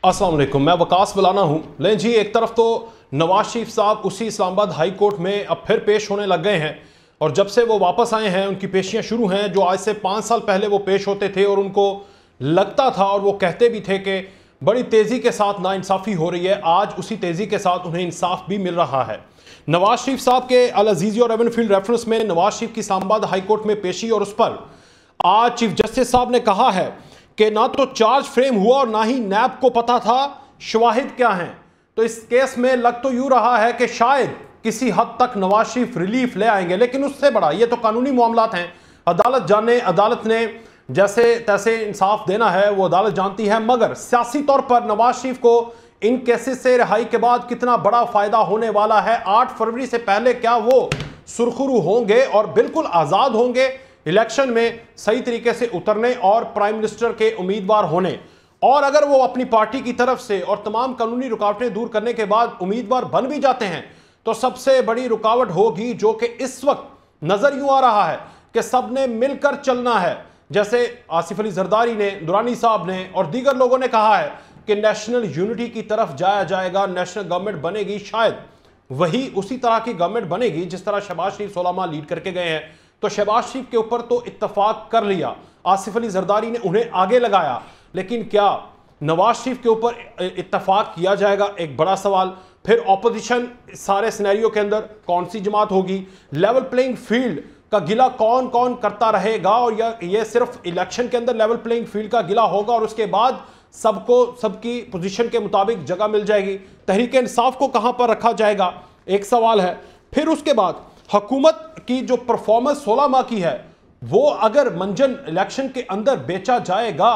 अस्सलाम वालेकुम, मैं वकास मौलाना हूँ। लें जी, एक तरफ तो नवाज शरीफ साहब उसी इस्लामाबाद हाई कोर्ट में अब फिर पेश होने लग गए हैं और जब से वो वापस आए हैं उनकी पेशियाँ शुरू हैं, जो आज से 5 साल पहले वो पेश होते थे और उनको लगता था और वो कहते भी थे कि बड़ी तेज़ी के साथ नाइंसाफ़ी हो रही है। आज उसी तेज़ी के साथ उन्हें इंसाफ भी मिल रहा है। नवाज शरीफ साहब के अल अजीज़ी और एवनफील्ड रेफरेंस में नवाज शरीफ की इस्लामाबाद हाई कोर्ट में पेशी और उस पर आज चीफ जस्टिस साहब ने कहा है कि ना तो चार्ज फ्रेम हुआ और ना ही नैब को पता था शवाहिद क्या हैं। तो इस केस में लग तो यूं रहा है कि शायद किसी हद तक नवाज शरीफ रिलीफ ले आएंगे, लेकिन उससे बड़ा ये तो कानूनी मामलात हैं। अदालत जाने, अदालत ने जैसे तैसे इंसाफ देना है वो अदालत जानती है, मगर सियासी तौर पर नवाज शरीफ को इन केसेस से रिहाई के बाद कितना बड़ा फायदा होने वाला है। 8 फरवरी से पहले क्या वो सुरखरू होंगे और बिल्कुल आज़ाद होंगे इलेक्शन में सही तरीके से उतरने और प्राइम मिनिस्टर के उम्मीदवार होने, और अगर वो अपनी पार्टी की तरफ से और तमाम कानूनी रुकावटें दूर करने के बाद उम्मीदवार बन भी जाते हैं तो सबसे बड़ी रुकावट होगी जो कि इस वक्त नजर यूं आ रहा है कि सबने मिलकर चलना है। जैसे आसिफ अली जरदारी ने, दुरानी साहब ने और दीगर लोगों ने कहा है कि नेशनल यूनिटी की तरफ जाया जाएगा, नेशनल गवर्नमेंट बनेगी। शायद वही उसी तरह की गवर्नमेंट बनेगी जिस तरह शहबाज शरीफ 16 माह लीड करके गए हैं। तो शहबाज शरीफ के ऊपर तो इत्तफाक कर लिया, आसिफ अली जरदारी ने उन्हें आगे लगाया, लेकिन क्या नवाज शरीफ के ऊपर इत्तफाक किया जाएगा? एक बड़ा सवाल। फिर ऑपोजिशन सारे सिनेरियो के अंदर कौन सी जमात होगी? लेवल प्लेइंग फील्ड का गिला कौन कौन करता रहेगा? और ये सिर्फ इलेक्शन के अंदर लेवल प्लेइंग फील्ड का गिला होगा और उसके बाद सबको सबकी पोजीशन के मुताबिक जगह मिल जाएगी? तहरीक इंसाफ को कहां पर रखा जाएगा, एक सवाल है। फिर उसके बाद हुकूमत की जो परफॉर्मेंस 16 माह की है वो अगर मंजन इलेक्शन के अंदर बेचा जाएगा,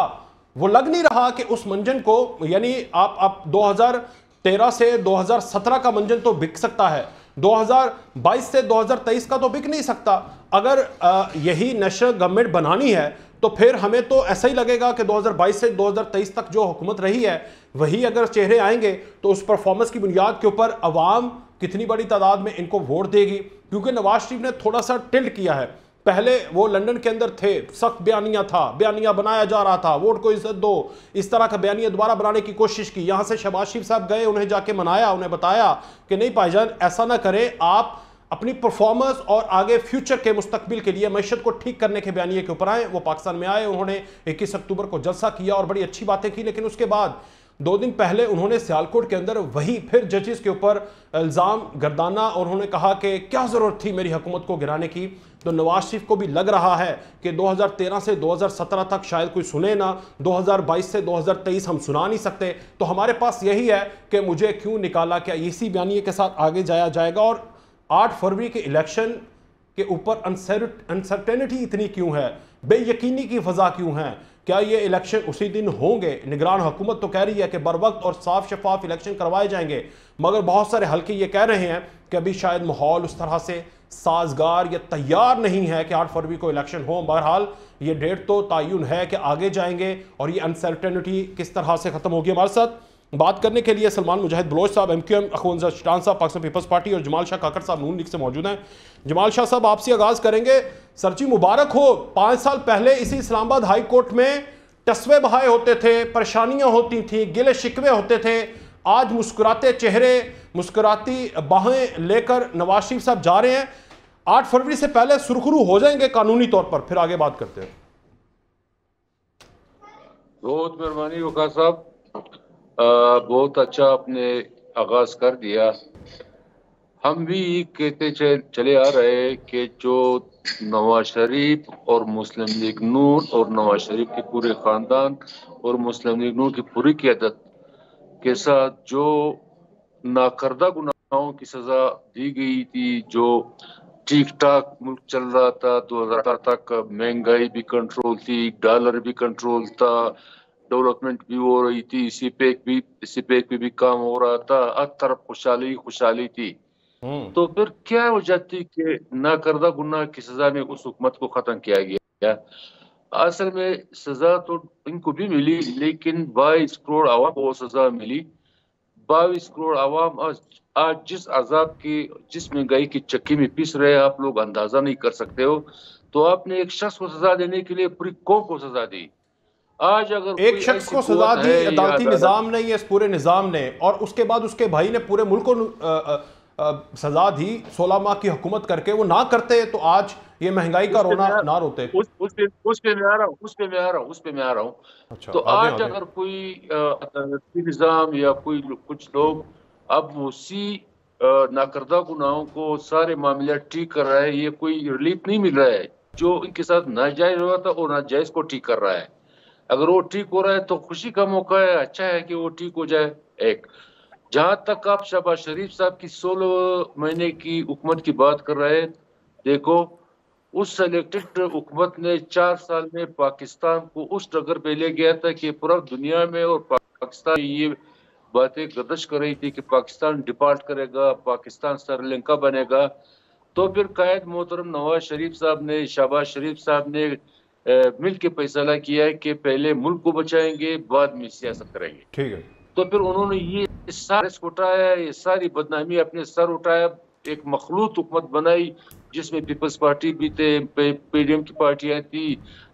वो लग नहीं रहा कि उस मंजन को, यानी आप 2013 से 2017 का मंजन तो बिक सकता है, 2022 से 2023 का तो बिक नहीं सकता। अगर यही नेशनल गवर्नमेंट बनानी है तो फिर हमें तो ऐसा ही लगेगा कि 2022 से 2023 तक जो हुकूमत रही है वही अगर चेहरे आएंगे तो उस परफॉर्मेंस की बुनियाद के ऊपर अवाम कितनी बड़ी तादाद में इनको वोट देगी। क्योंकि नवाज शरीफ ने थोड़ा सा टिल्ट किया है। पहले वो लंदन के अंदर थे, सख्त बयानिया था, बयानिया बनाया जा रहा था, वोट को इज्जत दो, इस तरह का बयानिया दोबारा बनाने की कोशिश की। यहां से शहबाज शरीफ साहब गए, उन्हें जाके मनाया, उन्हें बताया कि नहीं भाईजान ऐसा ना करें, आप अपनी परफॉर्मेंस और आगे फ्यूचर के मुस्तकबिल के लिए मैशत को ठीक करने के बयानिए के ऊपर आए। वो पाकिस्तान में आए, उन्होंने 21 अक्टूबर को जलसा किया और बड़ी अच्छी बातें की, लेकिन उसके बाद 2 दिन पहले उन्होंने सियालकोट के अंदर वही फिर जजेस के ऊपर इल्ज़ाम गर्दाना और उन्होंने कहा कि क्या ज़रूरत थी मेरी हुकूमत को गिराने की। तो नवाज शरीफ को भी लग रहा है कि 2013 से 2017 तक शायद कोई सुने ना, 2022 से 2023 हम सुना नहीं सकते, तो हमारे पास यही है कि मुझे क्यों निकाला, क्या इसी बयानिए के साथ आगे जाया जाएगा? और 8 फरवरी के इलेक्शन के ऊपर अनसर्टेनिटी इतनी क्यों है, बेयकीनी की फजा क्यों है? क्या ये इलेक्शन उसी दिन होंगे? निगरान हुकूमत तो कह रही है कि बर वक्त और साफ शफाफ इलेक्शन करवाए जाएंगे, मगर बहुत सारे हल्के ये कह रहे हैं कि अभी शायद माहौल उस तरह से साजगार या तैयार नहीं है कि 8 फरवरी को इलेक्शन हो। बहरहाल ये डेट तो तयन है कि आगे जाएंगे और ये अनसर्टेनिटी किस तरह से ख़त्म होगी। हमारे साथ बात करने के लिए सलमान मुजाहिद बलोच साहब MQM, अखवंजा शिटान साहब पाकिस्तान पीपल्स पार्टी और जमाल शाह काकर साहब नून लीग से मौजूद हैं। जमाल शाह साहब आपसे आगाज़ करेंगे। सरजी मुबारक हो। 5 साल पहले इसी इस्लामाबाद हाई कोर्ट में टसवे बहाए होते थे, परेशानियां होती थी, गिले शिकवे होते थे। आज मुस्कुराते चेहरे, मुस्कुराती बाहें लेकर नवाज शरीफ साहब जा रहे हैं। 8 फरवरी से पहले सुरखरू हो जाएंगे कानूनी तौर पर, फिर आगे बात करते हैं। बहुत मेहरबानी वकार साहब, बहुत अच्छा आपने आगाज कर दिया। हम भी कहते चले आ रहे कि जो नवाज शरीफ और मुस्लिम लीग नून और नवाज शरीफ के पूरे खानदान और मुस्लिम लीग नून की पूरी क़यादत के साथ जो नाकर्दा गुनाहों की सजा दी गई थी, जो ठीक ठाक मुल्क चल रहा था, 2018 तक महंगाई भी कंट्रोल थी, डॉलर भी कंट्रोल था, डेवलपमेंट भी हो रही थी, सीपेक भी काम हो रहा था, हर तरफ खुशहाली खुशहाली थी। तो फिर क्या वजह थी कि नाकर्दा गुनाह की सजा में उस हुकूमत को खत्म किया गया? असल में सजा तो इनको भी मिली, लेकिन 22 करोड़ आवाम को सजा मिली। 22 करोड़ आवाम आज जिस अजाब की, जिस महंगाई की चक्की में पिस रहे हैं, आप लोग अंदाजा नहीं कर सकते हो। तो आपने एक शख्स को सजा देने के लिए पूरी कौम को सजा दी। आज अगर एक कोई शख्स ऐसी को सजा कुव्वत दी है या अदालती अदालत, निजाम ने, या इस पूरे निजाम ने, और उसके बाद उसके भाई ने पूरे मुल्क को सजा दी 16 माह की हुकूमत करके, वो ना करते तो आज ये महंगाई का उस पे रोना मैं ना रोते। उस पे मैं आ रहा हूँ, उस पे मैं आ रहा हूँ। अच्छा, तो आ जाए आ आज जाए। अगर कोई अदालती निजाम या कुछ लोग अब उसी नाकर्दा गुनाहों को सारे मामले ठीक कर रहा है, ये कोई रिलीफ नहीं मिल रहा है। जो इनके साथ नाजायज हुआ था वो नाजायज को ठीक कर रहा है। अगर वो ठीक हो रहा है तो खुशी का मौका है, अच्छा है कि वो ठीक हो जाए। एक, जहां तक आप शहबाज शरीफ साहब की 16 महीने की हुकूमत की बात कर रहे हैं, देखो उस सिलेक्टेड हुकूमत ने 4 साल में पाकिस्तान को उस डगर पे ले गया था कि पूरा दुनिया में और पाकिस्तान ये बातें गर्दिश कर रही थी कि पाकिस्तान डिपार्ट करेगा, पाकिस्तान श्रीलंका बनेगा। तो फिर कायद मोहतरम नवाज शरीफ साहब ने, शहबाज शरीफ साहब ने मिल के फैसला किया है कि पहले मुल्क को बचाएंगे, बाद में सियासत करेंगे। ठीक है। तो फिर उन्होंने ये सारे उठाया, ये सारी बदनामी अपने सर उठाया, एक मखलूत हुकूमत बनाई जिसमें पीपल्स पार्टी भी थे, पीडीएम की पार्टियां थी,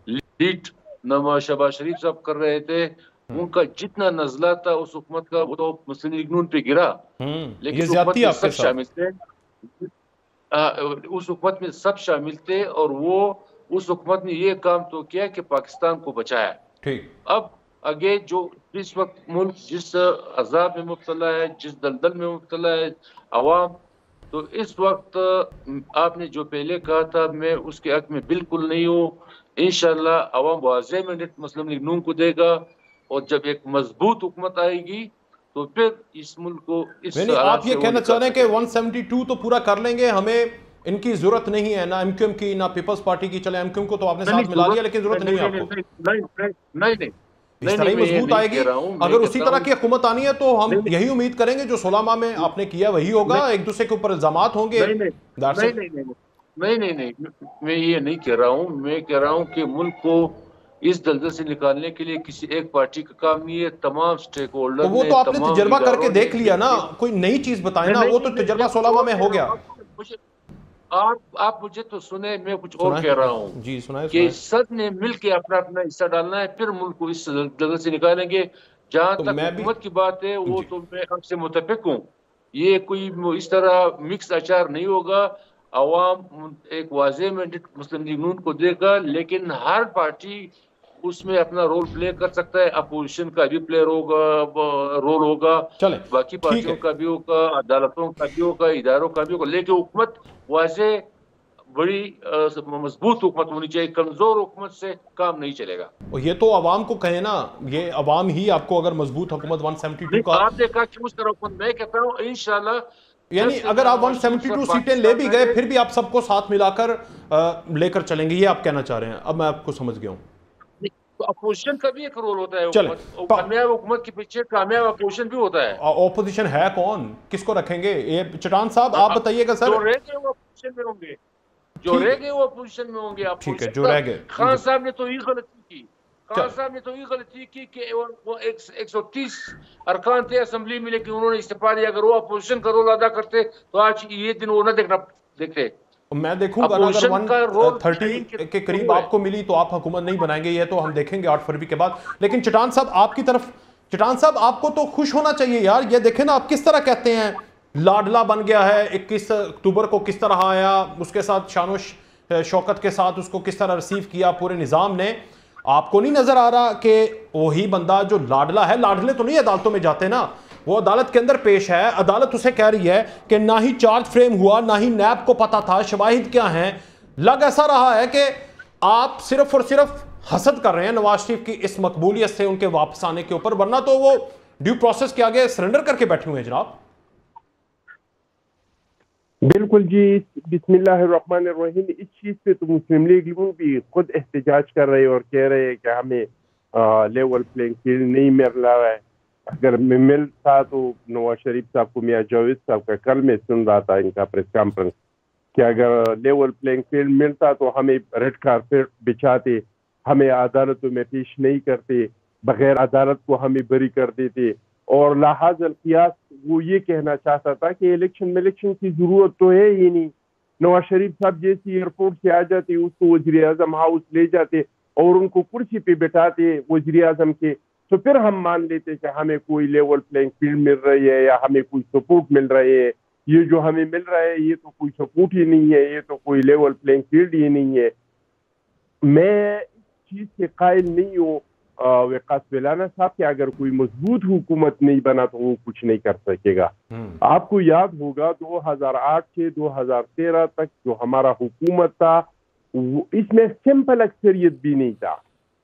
लीड नवाज शहबाज शरीफ साहब कर रहे थे। उनका जितना नजला था उस हुकूमत का वो तो मुस्लिम लीग नून पे गिरा, लेकिन ये उस हुकूमत ज्यादती में आपके सब साथ। शामिल थे। उस हुकूमत में सब शामिल थे और वो उस हुकूमत ने ये काम तो किया कि पाकिस्तान को बचाया। ठीक। अब आगे जो जिस वक्त मुल्क जिस अजाब में मुब्तला है, जिस दलदल में मुब्तला है अवाम, तो इस वक्त आपने जो पहले कहा था मैं उसके हक में बिल्कुल नहीं हूँ। इंशाल्लाह अवाम वाज़ेह मैंडेट मुस्लिम लीग नून को देगा, और जब एक मजबूत हुकूमत आएगी तो फिर इस मुल्क को इस यानी हालात आप ये से वो कहना चाह निकाल रहे हैं कि सकेंगे। 172 तो पूरा कर लेंगे, हमें इनकी जरूरत नहीं है, ना एमक्यूएम की ना पीपल्स पार्टी की। चले एमक्यूएम को तो आपने नहीं नहीं, साथ मिला लिया, जरूरत लेकिन जरूरत नहीं नहीं है नहीं नहीं आपको। नहीं नहीं नहीं नहीं इस नहीं तरह नहीं, ही मैं ये मजबूत नहीं कह आएगी। रहा हूँ। मैं अगर उसी कहता तरह हूँ की हुकूमत आनी है तो हम नहीं यही उम्मीद करेंगे जो 16 माह में आपने किया वही होगा, नहीं एक दूसरे के ऊपर इल्जामात होंगे। नहीं नहीं दैट्स नहीं इट। नहीं नहीं नहीं नहीं नहीं, मैं ये नहीं कह रहा हूँ। मैं कह रहा हूँ कि मुल्क को इस दलदल से निकालने के लिए किसी एक पार्टी का काम नहीं है, तमाम स्टेक तो होल्डर वो ने, तो आपने तमाम तजर्बा करके इदारों ने देख लिया ना, मिलकर। कोई नई चीज बताए नहीं ना, नहीं वो तो नहीं नहीं, तजर्बा मैं कुछ 16 माह और में कह हो रहा गया। हूँ। मुझे आप मुझे तो सुने, मैं कुछ और सुनाए कह रहा हूँ जी, सुनाए कि सुनाए। सब ने मिल के अपना अपना हिस्सा डालना है, फिर मुल्क को इस दलदल से निकालेंगे। जहां तो तक मैं भी हुकूमत की बात है वो जी। तो मैं आपसे मुतफिक हूँ। ये कोई इस तरह मिक्स अचार नहीं होगा। अवाम एक वाज़ेह मैंडेट मुस्लिम लीग नून को देगा, लेकिन हर पार्टी उसमें अपना रोल प्ले कर सकता है। अपोजिशन का भी प्लेयर होगा, रोल होगा, चले, बाकी ठीक पार्टियों है। का भी होगा, अदालतों का भी होगा, इदारों का भी होगा, लेकिन हुकूमत वाज़ेह बड़ी मजबूत हुकूमत होनी चाहिए। कमजोर हुकूमत से काम नहीं चलेगा। और ये तो अवाम को कहे ना, ये अवाम ही आपको अगर मजबूत हुकूमत 172 नहीं, का, आपने कहा कि उस तरह हुकूमत, मैं कहता हूँ इंशाल्लाह जब यानी से अगर मेरा आप नवाज शरीफ साहब 172 सीटें ले भी पाकिस्तान गए आए। फिर भी आप सबको साथ मिलाकर लेकर चलेंगे, ये आप कहना चाह रहे हैं। अब मैं आपको समझ गया हूँ। तो अपोजिशन का भी एक रोल होता है चले, हुकूमत, और कामयाब हुकूमत के पीछे कामयाब अपोजिशन भी होता है। ऑपोजिशन है कौन, किसको रखेंगे? ये चटान साहब आप बताइएगा जो सर। रह गए वो अपोजिशन में होंगे, जो ठीक रह है, गए वो अपोजिशन में होंगे। ठीक है, अपोजिशन जो का रह गए खान जी। साहब ने तो ये गलती की, खान चल, साहब ने तो ये गलती की कि वो 130 अरकान थे असेंबली में, लेकिन उन्होंने इस्तीफा दिया। अगर वो अपोजिशन का रोल अदा करते तो आज ये दिन वो न देखते। मैं देखूंगा ना, अगर अपोजिशन का रोल 130 के करीब आपको मिली तो आप हुकूमत नहीं बनाएंगे, ये तो हम देखेंगे 8 फरवरी के बाद। लेकिन चटान साहब आपकी तरफ, चटान साहब आपको तो खुश होना चाहिए यार। ये देखें ना, आप किस तरह कहते हैं लाडला बन गया है, 21 अक्टूबर को किस तरह आया, उसके साथ शानो शौकत के साथ उसको किस तरह रिसीव किया पूरे निज़ाम ने। आपको नहीं नजर आ रहा कि वही बंदा जो लाडला है, लाडले तो नहीं अदालतों में जाते ना, वो अदालत के अंदर पेश है, अदालत उसे कह रही है कि ना ही चार्ज फ्रेम हुआ, ना ही नैब को पता था, शवाहिद क्या हैं। लग ऐसा रहा है कि आप सिर्फ और सिर्फ हसद कर रहे हैं नवाज शरीफ की इस मकबूलियत से उनके वापस आने के ऊपर, वरना तो वो ड्यू प्रोसेस के आगे सरेंडर करके बैठे हुए हैं जनाब। बिल्कुल जी, बिस्मिल्लाहिर्रहमानिर्रहीम। इस चीज़ पे तो मुस्लिम लीग भी खुद एहतजाज कर रहे हैं और कह रहे हैं कि हमें लेवल प्लेइंग फील्ड नहीं मिल रहा है। अगर मिलता तो नवाज शरीफ साहब को, मियां जावेद साहब का, कल मैं सुन रहा था इनका प्रेस कॉन्फ्रेंस, कि अगर लेवल प्लेइंग फील्ड मिलता तो हमें रेड कारपेट बिछाते, हमें अदालतों में पेश नहीं करते, बगैर अदालत को हमें बरी कर देते। और लाहाज़ल कियास वो ये कहना चाहता था कि इलेक्शन की जरूरत तो है ही नहीं। नवाज शरीफ साहब जैसी एयरपोर्ट से आ जाते, उसको वज़ीर आज़म हाउस ले जाते और उनको कुर्सी पे बिठाते वज़ीर आज़म के, तो फिर हम मान लेते कि हमें कोई लेवल प्लेइंग फील्ड मिल रही है या हमें कोई सपोर्ट मिल रही है। ये जो हमें मिल रहा है ये तो कोई सपोर्ट ही नहीं है, ये तो कोई लेवल प्लेइंग फील्ड ही नहीं है। मैं इस चीज़ के कायल नहीं हूँ वकास बेलाना साहब कि अगर कोई मजबूत हुकूमत नहीं बना तो वो कुछ नहीं कर सकेगा। आपको याद होगा 2008 से 2013 तक जो हमारा हुकूमत था इसमें सिंपल अक्सरियत भी नहीं था,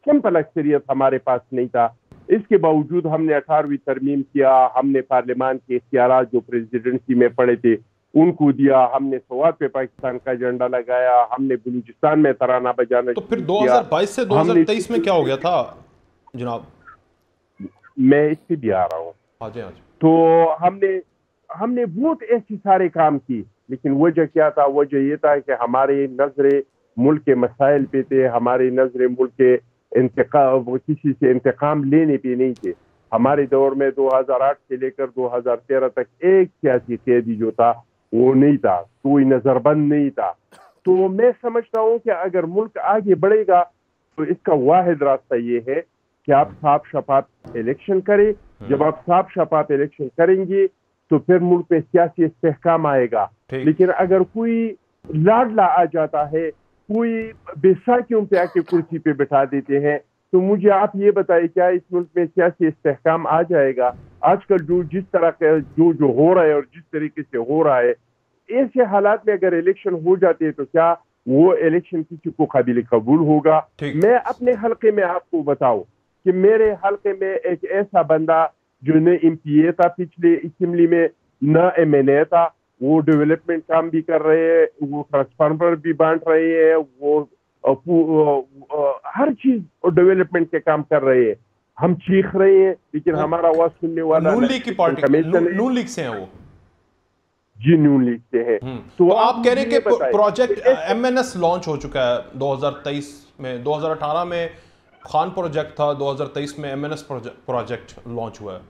सिंपल अक्सरियत हमारे पास नहीं था। इसके बावजूद हमने 18वीं तरमीम किया, हमने पार्लियामान के इख्तियारात जो प्रेसिडेंसी में पड़े थे उनको दिया, हमने सवात पे पाकिस्तान का झंडा लगाया, हमने बलूचिस्तान में तराना बजाना। तो फिर 2022 से 2023 में क्या हो गया था जनाब? मैं इससे भी आ रहा हूँ। हाँ जी। तो हमने बहुत ऐसे सारे काम की, लेकिन वजह क्या था? वजह ये था कि हमारी नजरें मुल्क के मसाइल पे थे, हमारी नजरें मुल्क के किसी से इंतकाम लेने पे नहीं थे। हमारे दौर में 2008 से लेकर 2013 तक एक सियासी कैदी जो था वो नहीं था, कोई नजरबंद नहीं था। तो मैं समझता हूँ कि अगर मुल्क आगे बढ़ेगा तो इसका वाहिद रास्ता ये है कि आप साफ शफाफ इलेक्शन करें। जब आप साफ शफाफ इलेक्शन करेंगे तो फिर मुल्क में सियासी इस्तेहकाम आएगा। लेकिन अगर कोई लाडला आ जाता है, कोई बेसाखियों पे आके कुर्सी पे बिठा देते हैं, तो मुझे आप ये बताइए क्या इस मुल्क में सियासी इस्तेहकाम आ जाएगा? आजकल जो जिस तरह का जो हो रहा है और जिस तरीके से हो रहा है, ऐसे हालात में अगर इलेक्शन हो जाते हैं तो क्या वो इलेक्शन किसी को काबिल कबूल होगा? मैं अपने हल्के में आपको बताऊं कि मेरे हल्के में एक ऐसा बंदा जो न MPA था पिछले असेंबली में, न MNA था, वो डेवलपमेंट काम भी कर रहे हैं, वो ट्रांसफार्मर भी बांट रहे हैं, वो हर चीज डेवलपमेंट के काम कर रहे हैं। हम चीख रहे हैं लेकिन हमारा आवाज सुनने वाला नून लीग की पार्टी, नून लीग से हैं वो। जी, नून लीग से है। तो आप कह रहे हैं कि प्रोजेक्ट MNS लॉन्च हो चुका है 2023 में, 2018 में खान प्रोजेक्ट था, 2023 में MNS प्रोजेक्ट लॉन्च हुआ है।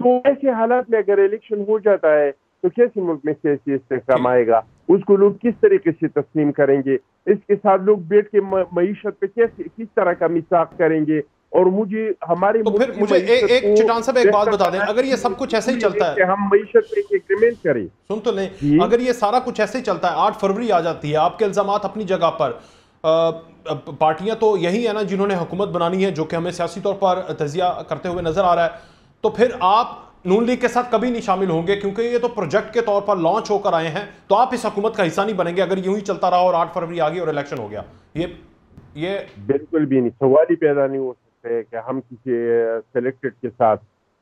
तो ऐसे हालात में अगर इलेक्शन हो जाता है तो कैसे मुल्क में सियासी इस्तेहकाम आएगा? उसको लोग किस तरीके से तस्लीम करेंगे? इसके साथ लोग बैठ के मईशत पे किस तरह का मिसाक करेंगे? और मुझे हमारे तो फिर मुझे एक चिटान साहब एक बात बता दें, अगर ये सब कुछ ऐसे ही चलता है, हम मईशत पे एक एग्रीमेंट करें। सुन तो लें, अगर ये सारा कुछ ऐसे ही चलता है, 8 फरवरी आ जाती है, आपके इल्जामात अपनी जगह पर, पार्टियां तो यही है ना जिन्होंने हुकूमत बनानी है, जो कि हमें सियासी तौर पर तजिया करते हुए नजर आ रहा है, तो फिर आप नून लीग के साथ कभी नहीं शामिल होंगे क्योंकि ये तो प्रोजेक्ट के तौर पर लॉन्च होकर आए हैं, तो आप इस हुकूमत का हिस्सा नहीं बनेंगे अगर यूं ही चलता रहा और 8 फरवरी आ गई और इलेक्शन हो गया। ये बिल्कुल भी नहीं, सवाल ही पैदा नहीं हो सकते कि हम किसी सिलेक्टेड के साथ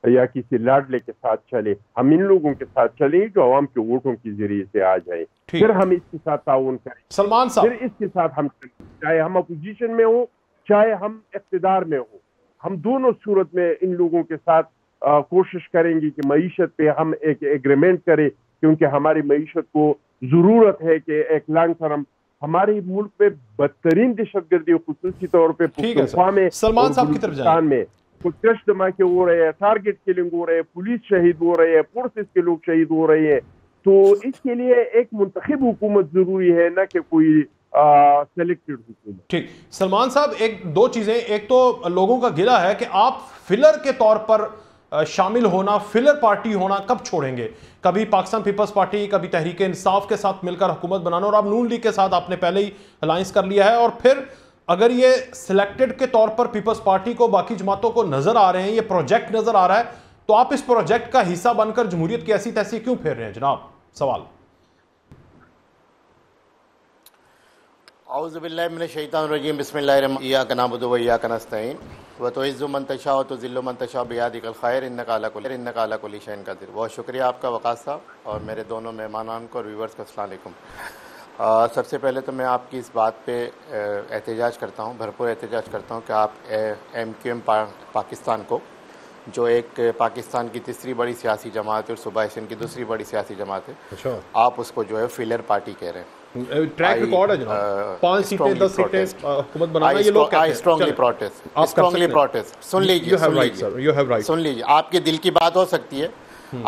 या किसी लाडले के साथ चले। हम इन लोगों के साथ चलें जो अवाम के वोटों के जरिए से आ जाए, फिर हम इसके साथ ताउन करें। सलमान साहब, फिर इसके साथ हम चाहे हम अपोजिशन में हो चाहे हम इख्तिदार में हो, हम दोनों सूरत में इन लोगों के साथ कोशिश करेंगे कि मईशत पे हम एक एग्रीमेंट करें, क्योंकि हमारी मईशत को जरूरत है कि एक लॉन्ग टर्म हमारे मुल्क में बदतरीन दहशतगर्दी खुसूसी तौर पे सलमान साहब की तरफ जाएं में कुछ क्रश धमाके हो रहे हैं, टारगेट किलिंग हो रहे हैं, पुलिस शहीद हो रहे हैं, फोर्सेस के लोग शहीद हो रहे हैं। तो इसके लिए एक मुंतखब हुकूमत जरूरी है, ना कि कोई सेलेक्टेड हुकूमत। ठीक, सलमान साहब, एक दो चीजें, एक तो लोगों का गिला है कि आप फिलर के तौर पर शामिल होना, फिलर पार्टी होना कब छोड़ेंगे? कभी पाकिस्तान पीपल्स पार्टी, कभी तहरीक इंसाफ के साथ मिलकर हुकूमत बनाना, और अब नून लीग के साथ आपने पहले ही अलायंस कर लिया है, और फिर अगर ये सिलेक्टेड के तौर पर पीपल्स पार्टी को बाकी जमातों को नजर आ रहे हैं, ये प्रोजेक्ट नजर आ रहा है, तो आप इस प्रोजेक्ट का हिस्सा बनकर जमहूरियत की ऐसी तैसी क्यों फेर रहे हैं जनाब? सवाल। औज़ुबिल्लाहिमिनश्शैतानिर्रजीम बिस्मिल्लाहिर्रहमानिर्रहीम इय्याका नअबुदु व इय्याका नस्तईन व तुइज़्ज़ु मन तशाअ व तुज़िल्लु मन तशाअ बियदिकल खैर इन्नका अला कुल्लि शैइन क़दीर। बहुत शुक्रिया आपका वक़ास साहब और मेरे दोनों मेहमानान को और व्यूवर्स को अस्सलाम वालेकुम। सबसे पहले तो मैं आपकी इस बात पे एहतजाज करता हूँ, भरपूर एहतजाज करता हूँ कि आप MQM पाकिस्तान को, जो एक पाकिस्तान की तीसरी बड़ी सियासी जमात है और सूबा एशियन की दूसरी बड़ी सियासी जमात है, अच्छा, आप उसको जो है फिलर पार्टी कह रहे हैं। ट्रैक रिकॉर्ड है जनाब, 5 सीटें 10 सीटें हुकूमत बनाना, ये लोग कहते हैं। I strongly protest। सुन लीजिए, सुन लीजिए, आपके दिल की बात हो सकती है,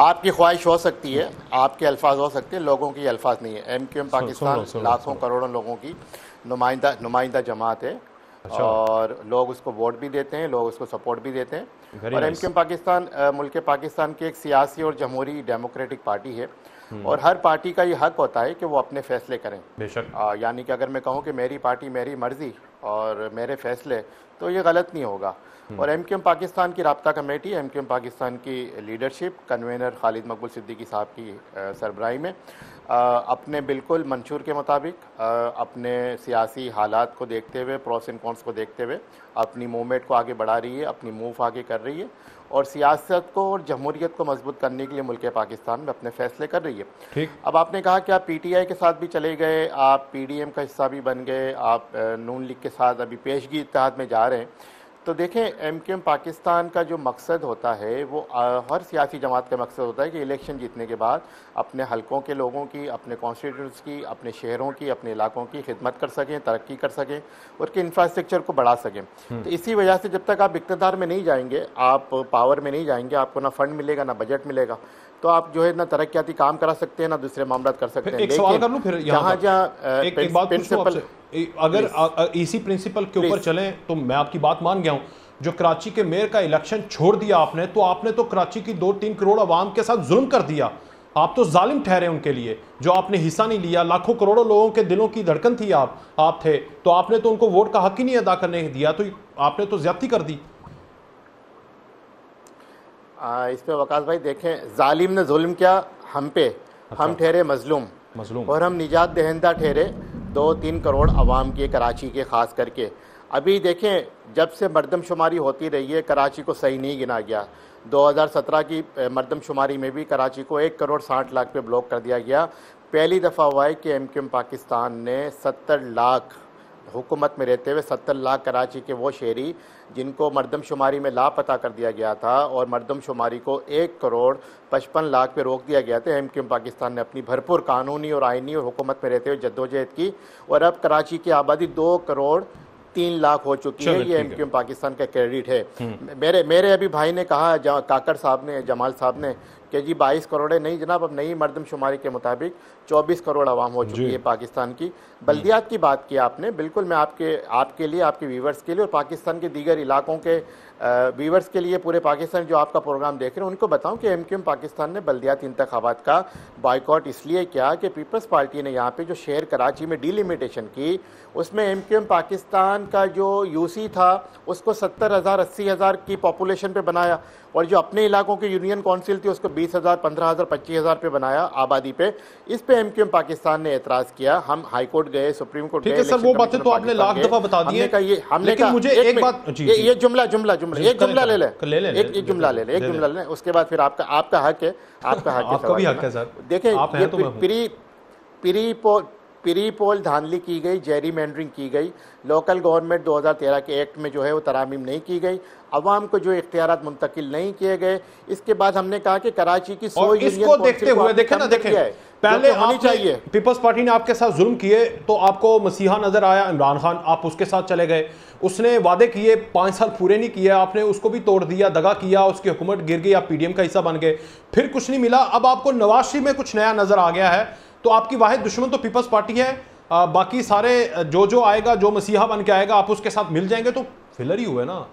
आपकी ख्वाहिश हो सकती है, आपके अल्फाज हो सकते हैं, लोगों की अल्फाज नहीं है। MQM पाकिस्तान लाखों करोड़ों लोगों की नुमाइंदा जमात है। अच्छा। और लोग उसको वोट भी देते हैं, लोग उसको सपोर्ट भी देते हैं। Very और nice। एमक्यूएम पाकिस्तान मुल्क पाकिस्तान की एक सियासी और जमहूरी डेमोक्रेटिक पार्टी है, और हर पार्टी का ये हक होता है कि वो अपने फैसले करें। बेशक। यानी कि अगर मैं कहूँ कि मेरी पार्टी मेरी मर्जी और मेरे फैसले, तो ये गलत नहीं होगा। और एमक्यूएम पाकिस्तान की राब्ता कमेटी, एमक्यूएम पाकिस्तान की लीडरशिप, कन्वेनर खालिद मकबूल सिद्दीकी साहब की सरबराही में अपने बिल्कुल मंशूर के मुताबिक अपने सियासी हालात को देखते हुए, प्रोस एंड कॉन्स को देखते हुए अपनी मूवमेंट को आगे बढ़ा रही है, अपनी मूव आगे कर रही है, और सियासत को और जमहूरियत को मजबूत करने के लिए मुल्क पाकिस्तान में अपने फैसले कर रही है। ठीक। अब आपने कहा कि आप पीटीआई के साथ भी चले गए, आप पीडीएम का हिस्सा भी बन गए, आप नून लीग के साथ अभी पेशगी इत्तेहाद में जा रहे हैं। तो देखें, एमक्यूएम पाकिस्तान का जो मकसद होता है वो हर सियासी जमात का मकसद होता है कि इलेक्शन जीतने के बाद अपने हलकों के लोगों की, अपने कॉन्स्टिट्यूंट्स की, अपने शहरों की, अपने इलाकों की खिदमत कर सकें, तरक्की कर सकें और के इंफ्रास्ट्रक्चर को बढ़ा सकें। तो इसी वजह से जब तक आप इक़्तिदार में नहीं जाएंगे, आप पावर में नहीं जाएंगे, आपको ना फंड मिलेगा ना बजट मिलेगा, तो आप जो है ना तरक्याती काम करा सकते हैं ना दूसरे मामला कर सकते हैं। एक सवाल कर लूं फिर जहाँ एक बात पूछूं आपसे, अगर इसी प्रिंसिपल के ऊपर चलें तो मैं आपकी बात मान गया हूं। जो कराची के मेयर का इलेक्शन छोड़ दिया आपने, तो आपने तो कराची की 2-3 करोड़ आवाम के साथ जुल्म कर दिया। आप तो जालिम ठहरे उनके लिए, जो आपने हिस्सा नहीं लिया। लाखों करोड़ों लोगों के दिलों की धड़कन थी आप थे, तो आपने तो उनको वोट का हक ही नहीं अदा करने दिया, तो आपने तो ज्यादती कर दी। इस पे वकास भाई देखें, जालिम ने जुल्म किया हम पे, हम ठहरे मजलूम और हम निजात दहिंदा ठहरे 2-3 करोड़ आवाम के, कराची के ख़ास करके। अभी देखें, जब से मरदमशुमारी होती रही है, कराची को सही नहीं गिना गया। 2017 की मरदमशुमारी में भी कराची को 1 करोड़ 60 लाख पे ब्लॉक कर दिया गया। पहली दफ़ा हुआ है कि एमक्यूएम पाकिस्तान ने 70 लाख हुकूमत में रहते हुए 70 लाख कराची के वो शहरी जिनको मरदमशुमारी में लापता कर दिया गया था और मरदमशुमारी को 1 करोड़ 55 लाख पे रोक दिया गया था। एमक्यूएम पाकिस्तान ने अपनी भरपूर कानूनी और आइनी और हुकूमत में रहते हुए जद्दोजहद की, और अब कराची की आबादी 2 करोड़ 3 लाख हो चुकी है। ये एमक्यूएम पाकिस्तान का क्रेडिट है। मेरे अभी भाई ने कहा, काकड़ साहब ने, जमाल साहब ने, कि जी 22 करोड़ है। नहीं जनाब, अब नई मरदमशुमारी के मुताबिक 24 करोड़ आवाम हो चुकी है पाकिस्तान की। बल्दियात की बात की आपने, बिल्कुल मैं आपके लिए, आपके व्यूवर्स के लिए और पाकिस्तान के दीगर इलाकों के व्यूवर्स के लिए, पूरे पाकिस्तान जो आपका प्रोग्राम देख रहे हैं उनको बताऊं कि एमक्यूएम पाकिस्तान ने बल्दियाती इंतखाबात का बाइकआउट इसलिए किया कि पीपल्स पार्टी ने यहाँ पे जो शहर कराची में डिलिमिटेशन की, उसमें एमक्यूएम पाकिस्तान का जो यूसी था उसको 70,000 80,000 की पॉपुलेशन पे बनाया, और जो अपने इलाकों की यूनियन काउंसिल थी उसको 20,000 15,000 25,000 पे बनाया आबादी पे। इस पे एमक्यूएम पाकिस्तान ने एतराज किया। हम हाई कोर्ट गए, सुप्रीम कोर्ट गए। सर, वो बातें तो आपने लाख दफा बता दी है। हमने कहा मुझे एक बात, ये जुमला एक जुमला ले एक जुमला ले ले, उसके बाद फिर आपका हक है, आपका भी हक है सर। देखिए, प्री पोल धांधली की गई, जेरी मैंडरिंग की गई, लोकल गवर्नमेंट 2013 के एक्ट में जो है वो तरामीम नहीं की गई, अवाम को जो इख्तियारात मुंतकिल नहीं किए गए। इसके बाद हमने कहा कि कराची की और इसको देखते हुए देखें पहले होनी चाहिए। पीपल्स पार्टी ने आपके साथ जुल्म किए तो आपको मसीहा नजर आया इमरान खान, आप उसके साथ चले गए। उसने वादे किए, 5 साल पूरे नहीं किए, आपने उसको भी तोड़ दिया, दगा किया, उसकी हुकूमत गिर गई, आप पीडीएम का हिस्सा बन गए, फिर कुछ नहीं मिला। अब आपको नवाज शरीफ में कुछ नया नजर आ गया है, तो आपकी वाहिद दुश्मन तो पीपल्स पार्टी है। बाकी सारे जो आएगा, जो मसीहा बन के आएगा, आप उसके साथ मिल जाएंगे, तो फिलर ही हुए ना।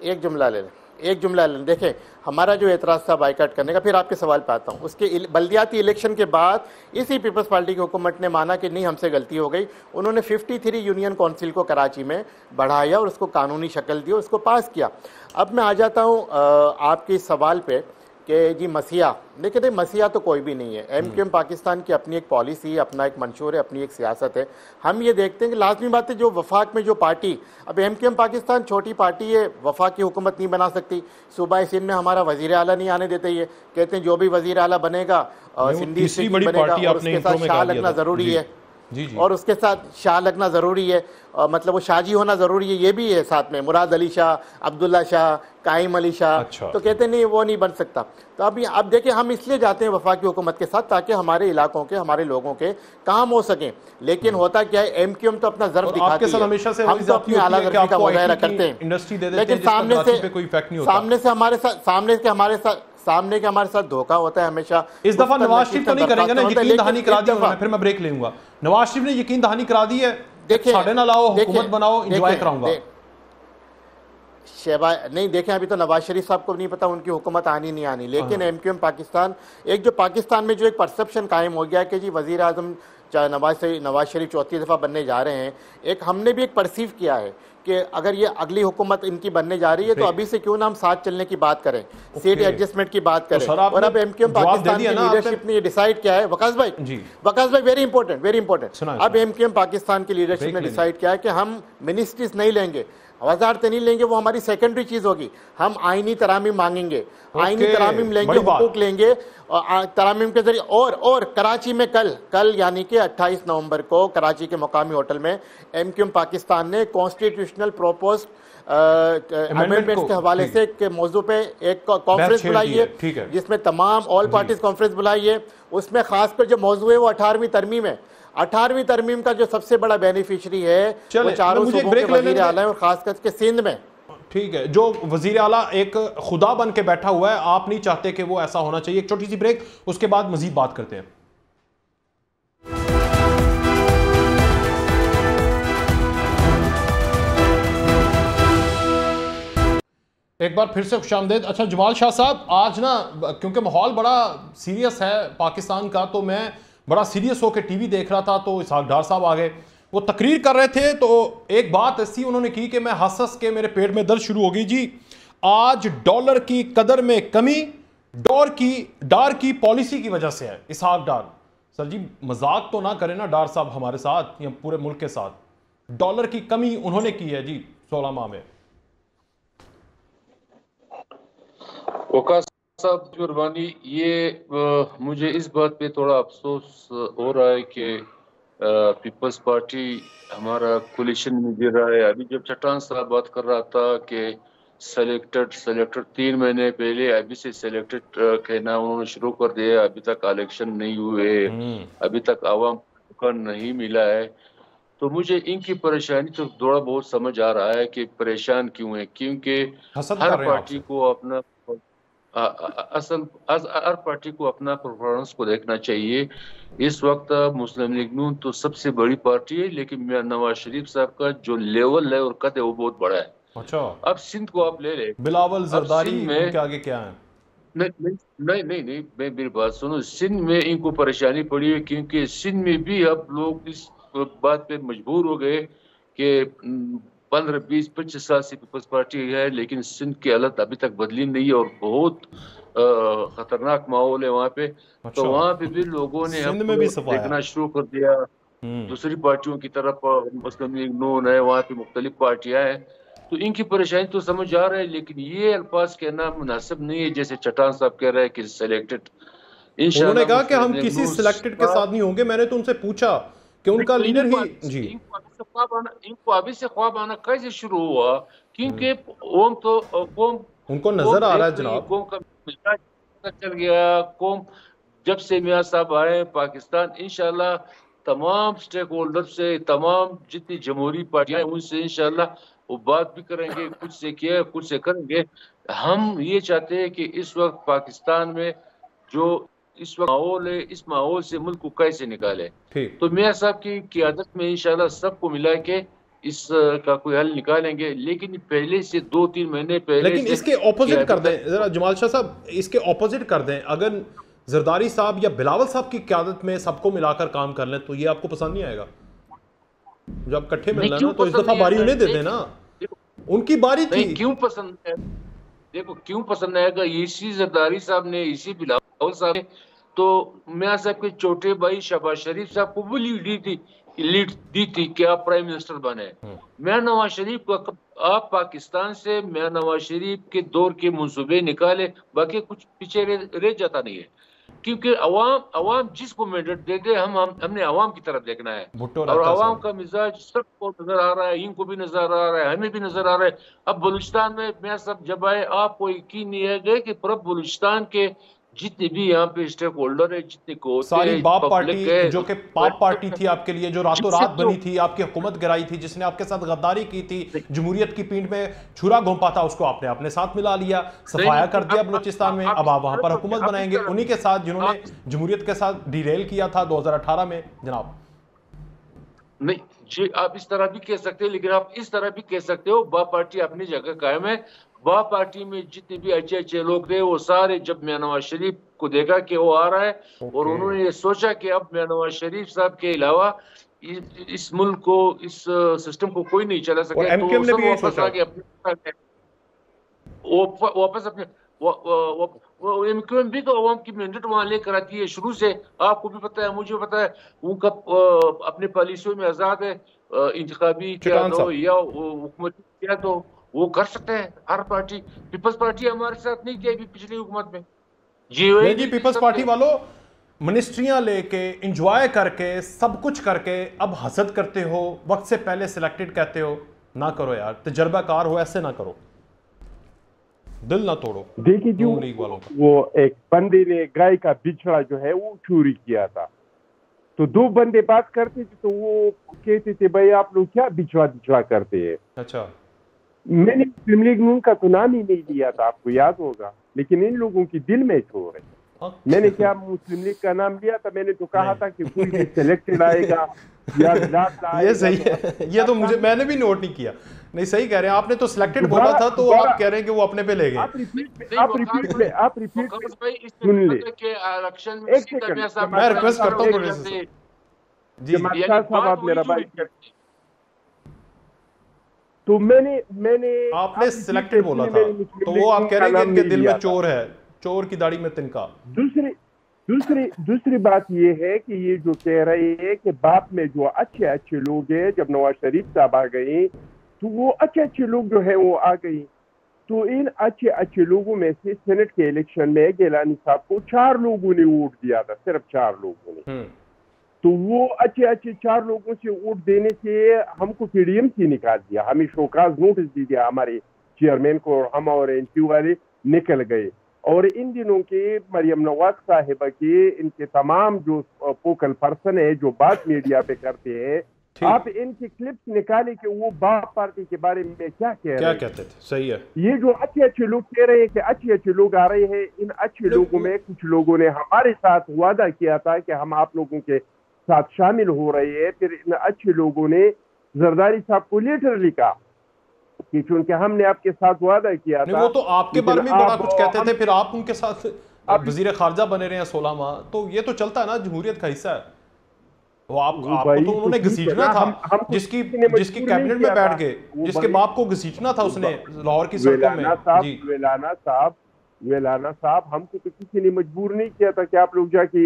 एक जुमला ले लें। देखें, हमारा जो एतराज़ था बाइकआउट करने का, फिर आपके सवाल पे आता हूँ। उसके बल्दियाती इलेक्शन के बाद इसी पीपल्स पार्टी की हुकूमत ने माना कि नहीं, हमसे गलती हो गई। उन्होंने 53 यूनियन काउंसिल को कराची में बढ़ाया और उसको कानूनी शक्ल दी और उसको पास किया। अब मैं आ जाता हूँ आपके सवाल पे कि जी मसीहा, देखिए मसीहा तो कोई भी नहीं है। एमक्यूएम पाकिस्तान की अपनी एक पॉलिसी, अपना एक मंशूर है, अपनी एक सियासत है। हम ये देखते हैं कि लाजमी बात है, जो वफाक में जो पार्टी, अब एमक्यूएम पाकिस्तान छोटी पार्टी है, वफाक की हुकूमत नहीं बना सकती। सूबाई सिंध में हमारा वजीर आला नहीं आने देते, ये कहते हैं जो भी वजीर आला बनेगा सिंधी बनेगा और उसके साथ शाह लगना ज़रूरी है, और उसके साथ शाह लगना ज़रूरी है, मतलब वो शाहजी होना ज़रूरी है, ये भी है साथ में मुराद अली शाह, अब्दुल्ला शाह, काइम अली शाह। अच्छा। तो कहते नहीं वो नहीं बन सकता। तो अब देखिए, हम इसलिए जाते हैं वफाकी हुकूमत के साथ ताकि हमारे इलाकों के, हमारे लोगों के काम हो सकें। लेकिन होता क्या है, एमक्यूएम तो अपना ज़र्फ दिखाती है, हम तो अपनी आला ज़र्फी का मुजाहरा करते हैं, लेकिन सामने के हमारे साथ धोखा होता है हमेशा। इस दफा नवाज शरीफ तो नहीं करेंगे ना, यकीन दहानी करा दी उन्होंने, फिर मैं ब्रेक ले लूंगा। नवाज शरीफ ने यकीन दहानी करा दी है देखिए साढ़े ना लाओ, हुकूमत बनाओ, एंजॉय कराऊंगा। शहबाज नहीं, देखें अभी तो नवाज शरीफ साहब को नहीं पता उनकी हुकूमत आनी नहीं आनी, लेकिन एमक्यूएम पाकिस्तान, एक जो पाकिस्तान में जो एक परसेप्शन कायम हो गया कि जी वजीर आजम नवाज शरीफ चौथी दफ़ा बनने जा रहे हैं, एक हमने भी एक परसीव किया है कि अगर ये अगली हुकूमत इनकी बनने जा रही है तो अभी से क्यों ना हम साथ चलने की बात करें, सीट एडजस्टमेंट की बात करें। और अब एमक्यूएम पाकिस्तान की लीडरशिप ने ये डिसाइड किया है, वकास भाई वेरी इंपॉर्टेंट, अब एमक्यूएम पाकिस्तान की लीडरशिप ने डिसाइड किया है कि हम मिनिस्ट्रीज नहीं लेंगे, वजारतें नहीं लेंगे, वो हमारी सेकेंडरी चीज होगी। हम आईनी तरामीम मांगेंगे, आईनी तरामीम लेंगे, हुकूक लेंगे तरामीम के जरिए। और कराची में कल यानी कि 28 नवंबर को कराची के मुकामी होटल में एमक्यूएम पाकिस्तान ने कॉन्स्टिट्यूशनल प्रोपोज अमेंडमेंट्स के हवाले से के मौजू पे एक कॉन्फ्रेंस बुलाई है, जिसमें तमाम ऑल पार्टीज कॉन्फ्रेंस बुलाई है। उसमें खासकर जो मौजू है वो 18वीं तरमीम है। 18वीं तरमीम का जो सबसे बड़ा बेनिफिशियरी है वो चारों सूबों के वजीर आला है, और खासकर के सिंध में। ठीक है, जो वजीर आला एक खुदा बन के बैठा हुआ है, आप नहीं चाहते कि वो ऐसा होना चाहिए। एक छोटी सी ब्रेक, उसके बाद मजीद बात करते हैं। एक बार फिर से खुशामदीद। अच्छा जमाल शाह साहब, आज ना क्योंकि माहौल बड़ा सीरियस है पाकिस्तान का, तो मैं बड़ा सीरियस होकर टीवी देख रहा था, तो इसहाक डार साहब आ गए, वो तकरीर कर रहे थे, तो एक बात ऐसी उन्होंने की कि मैं हंस के मेरे पेट में दर्द शुरू हो गई जी। आज डॉलर की कदर में कमी डार की पॉलिसी की वजह से है। इसहाक डार सर जी, मजाक तो ना करें ना डार साहब हमारे साथ या पूरे मुल्क के साथ। डॉलर की कमी उन्होंने की है जी 16 माह में। वकास साहब की कुर्बानी, ये मुझे इस बात पे थोड़ा अफसोस हो रहा है कि पीपल्स पार्टी हमारा कोलिशन में गिर रहा है। अभी जब चट्टान साहब बात कर रहा था कि सेलेक्टेड 3 महीने पहले अभी से सेलेक्टेड कहना उन्होंने शुरू कर दिया, अभी तक इलेक्शन नहीं हुए, अभी तक आवाम को नहीं मिला है, तो मुझे इनकी परेशानी तो थोड़ा बहुत समझ आ रहा है कि परेशान क्यों है। क्योंकि हर पार्टी को अपना हर पार्टी को अपना परफॉर्मेंस को देखना चाहिए। इस वक्त मुस्लिम लीग नून तो सबसे बड़ी पार्टी है, लेकिन मियां नवाज शरीफ साहब का जो लेवल है और कद है वो बहुत बड़ा है। अच्छा, अब सिंध को आप ले ले, बिलावल जरदारी उनके आगे क्या है? नहीं, मैं मेरी बात सुनो। सिंध में इनको परेशानी पड़ी है, क्योंकि सिंध में भी अब लोग इस बात पे मजबूर हो गए कि 15, 20, 25 साल से पीपल्स पार्टी है, लेकिन सिंध की हालत अभी तक बदली नहीं है और बहुत खतरनाक माहौल है वहाँ पे। अच्छा। तो वहाँ पे भी लोगों ने देखना शुरू कर दिया दूसरी पार्टियों की तरफ। मुस्लिम लीग नून है, वहाँ पे मुख्तलिफ पार्टियां हैं, तो इनकी परेशानी तो समझ आ रहा है, लेकिन ये अल्फाज कहना मुनासिब नहीं है जैसे चट्टान साहब कह रहे हैं कि सिलेक्टेड। उन्होंने कहा कि हम किसी सिलेक्टेड के साथ नहीं होंगे। मैंने तो उनसे पूछा कि उनका लीडर ही जी, इनको अभी से ख्वाब आना कैसे शुरू हुआ? क्योंकि कौम तो कौम उनको नजर आ रहा है जनाब, कौम का मिजाज चल गया। कौम जब से मियां साहब आए पाकिस्तान, इंशाल्लाह तमाम स्टेक होल्डर से, तमाम जितनी जमहूरी पार्टियां उनसे इंशाल्लाह वो बात भी करेंगे, कुछ से किया कुछ से करेंगे। हम ये चाहते हैं कि इस वक्त पाकिस्तान में जो इस वक्त माहौल है, इस माहौल से मुल्क को कैसे निकाले। तो मियां साहब की क़ियादत में इंशाल्लाह सबको मिला के इस का कोई हल निकालेंगे, लेकिन पहले से 2-3 महीने पहले। लेकिन इसके ऑपोजिट कर दें जरा जमाल शाह साहब, इसके ऑपोजिट कर दें। अगर जरदारी साहब या बिलावल साहब की क़ियादत में सबको मिलाकर काम कर लें तो ये आपको पसंद नहीं आएगा? जब इकट्ठे मिलना है तो इस दफा बारी उन्हें दे देना, उनकी बारी थी। क्यों पसंद है? देखो क्यों पसंद आएगा, इसी जरदारी साहब ने, इसी बिलावल साहब ने तो मियां साहब के छोटे भाई शहबाज शरीफ साहब को भी लीड दी थी कि आप प्राइम मिनिस्टर बने। मियां नवाज शरीफ को आप पाकिस्तान से मियां नवाज शरीफ के दौर के मंसूबे निकाले, बाकी कुछ पीछे रह जाता नहीं है। क्योंकि अवाम जिसको मैंडेट दे दे, हमने अवाम की तरफ देखना है, और अवाम का मिजाज सबको नजर आ रहा है, इनको भी नजर आ रहा है, हमें भी नजर आ रहा है। अब बलूचिस्तान में मियां साहब जब आए, आपको यकीन नहीं है कि पूरा बलूचिस्तान के जितने भी यहाँ पे स्टेक होल्डर है, जितने को सारी बाप पार्टी जो कि पाप पार्टी थी आपके लिए, जो रातों रात बनी थी, आपकी हुकूमत गिराई थी, जिसने आपके साथ गद्दारी की थी, जमहूरियत की पीठ में छुरा घोंपा था, उसको आपने अपने साथ मिला लिया, सफाया कर दिया बलूचिस्तान में। अब आप वहां पर हुकूमत बनाएंगे उन्हीं के साथ जिन्होंने जमहूरियत के साथ डिरेल किया था 2018 में जनाब। नहीं जी, आप इस तरह भी कह सकते हैं, लेकिन आप इस तरह भी कह सकते हो बा पार्टी अपनी जगह कायम है। बा पार्टी में जितने भी अच्छे अच्छे लोग थे वो सारे जब मियां नवाज शरीफ को देखा कि वो आ रहा है और उन्होंने ये सोचा कि अब मियां नवाज शरीफ साहब के अलावा इस मुल्क को, इस सिस्टम को कोई नहीं चला सके, तो एमक्यूएम ने सब भी यही वापस सोचा। आके अपने वापस अपने वो एमक्यूएम भी तो अवाम की मैंडेट वहां लेकर आती है शुरू से। आपको भी पता है, मुझे पता है, उनका अपने पॉलिसियों में आजाद है, इंतखाबी क्या चिटान तो साहब, या हुकूमत क्या तो वो कर सकते हैं। हर पार्टी, पीपल्स पार्टी हमारे साथ नहीं किया अभी पिछली हुकूमत में, नहीं जी, पीपल्स पार्टी वालों मिनिस्ट्रियां लेके इंजॉय करके सब कुछ करके अब हसद करते हो, वक्त से पहले सिलेक्टेड कहते हो। ना करो यार, तजर्बाकार हो, ऐसे ना करो, दिल ना तोड़ो। देखिए जो नून लीग वालों का वो एक बंदे ने गाय का बिछड़ा जो है वो चोरी किया था, तो दो बंदे बात करते थे तो वो कहते थे भाई आप लोग क्या बिछड़ा बिछड़ा करते हैं। अच्छा, मैंने मुस्लिम लीग नून का तो नाम ही नहीं लिया था, आपको याद होगा, लेकिन इन लोगों की दिल में चोर है। मैंने क्या मुस्लिम लीग का नाम लिया था? मैंने तो कहा था कि कोई भी सिलेक्टेड आएगा या ये सही है, ये तो मैंने भी नोट नहीं किया। नहीं, सही कह रहे हैं आपने, तो सिलेक्टेड बोला था तो आप कह रहे हैं कि वो अपने पे ले गए। आप रिपीट सुन ले, एक सेकंड, मैं रिक्वेस्ट करता हूँ जी, साहब आप मेरा भाई, तो मैंने आपने सिलेक्टेड बोला था तो वो आप कह रहे हैं कि इनके दिल में चोर है, चोर की दाढ़ी में तिनका। दूसरी बात ये है कि ये जो कह रहे हैं कि बाप में जो अच्छे अच्छे लोग हैं, जब नवाज शरीफ साहब आ गए तो वो अच्छे अच्छे लोग जो है वो आ गए, तो इन अच्छे अच्छे लोगों में से सेनेट के इलेक्शन में गिलानी साहब को 4 लोगों ने वोट दिया था, सिर्फ 4 लोगों ने। तो वो अच्छे अच्छे 4 लोगों से वोट देने से हमको पीडीएम से निकाल दिया, हमें शोकाज नोटिस दे दिया हमारे चेयरमैन को, और हम और एनपी वाले निकल गए। और इन दिनों के मरियम नवाज साहिबा के इनके तमाम जो फोकल पर्सन है जो बात मीडिया पे करते हैं, आप इनकी क्लिप्स निकाले कि वो बाप पार्टी के बारे में क्या कहते थे। सही है, ये जो अच्छे अच्छे लोग कह रहे हैं कि अच्छे अच्छे लोग आ रहे हैं, इन अच्छे लोगों में कुछ लोगों ने हमारे साथ वादा किया था कि हम आप लोगों के साथ शामिल हो रहे हैं। फिर इन अच्छे लोगों ने जरदारी साहब को लेटर लिखा कि चूंकि हमने आपके साथ वादा किया था। वो तो आपके बारे में बड़ा कुछ कहते थे, फिर आप उनके साथ वजीर खारजा बने रहे हैं 16 माह, तो ये तो चलता है ना, जमहूरियत का हिस्सा है। वो आपको तो उन्होंने घसीटना था, जिसकी कैबिनेट में बैठ गए, जिसके बाप को घसीटना था उसने लाहौर की सड़कों में। वेलाना साहब, हमको तो किसी ने मजबूर नहीं किया था कि आप लोग जाके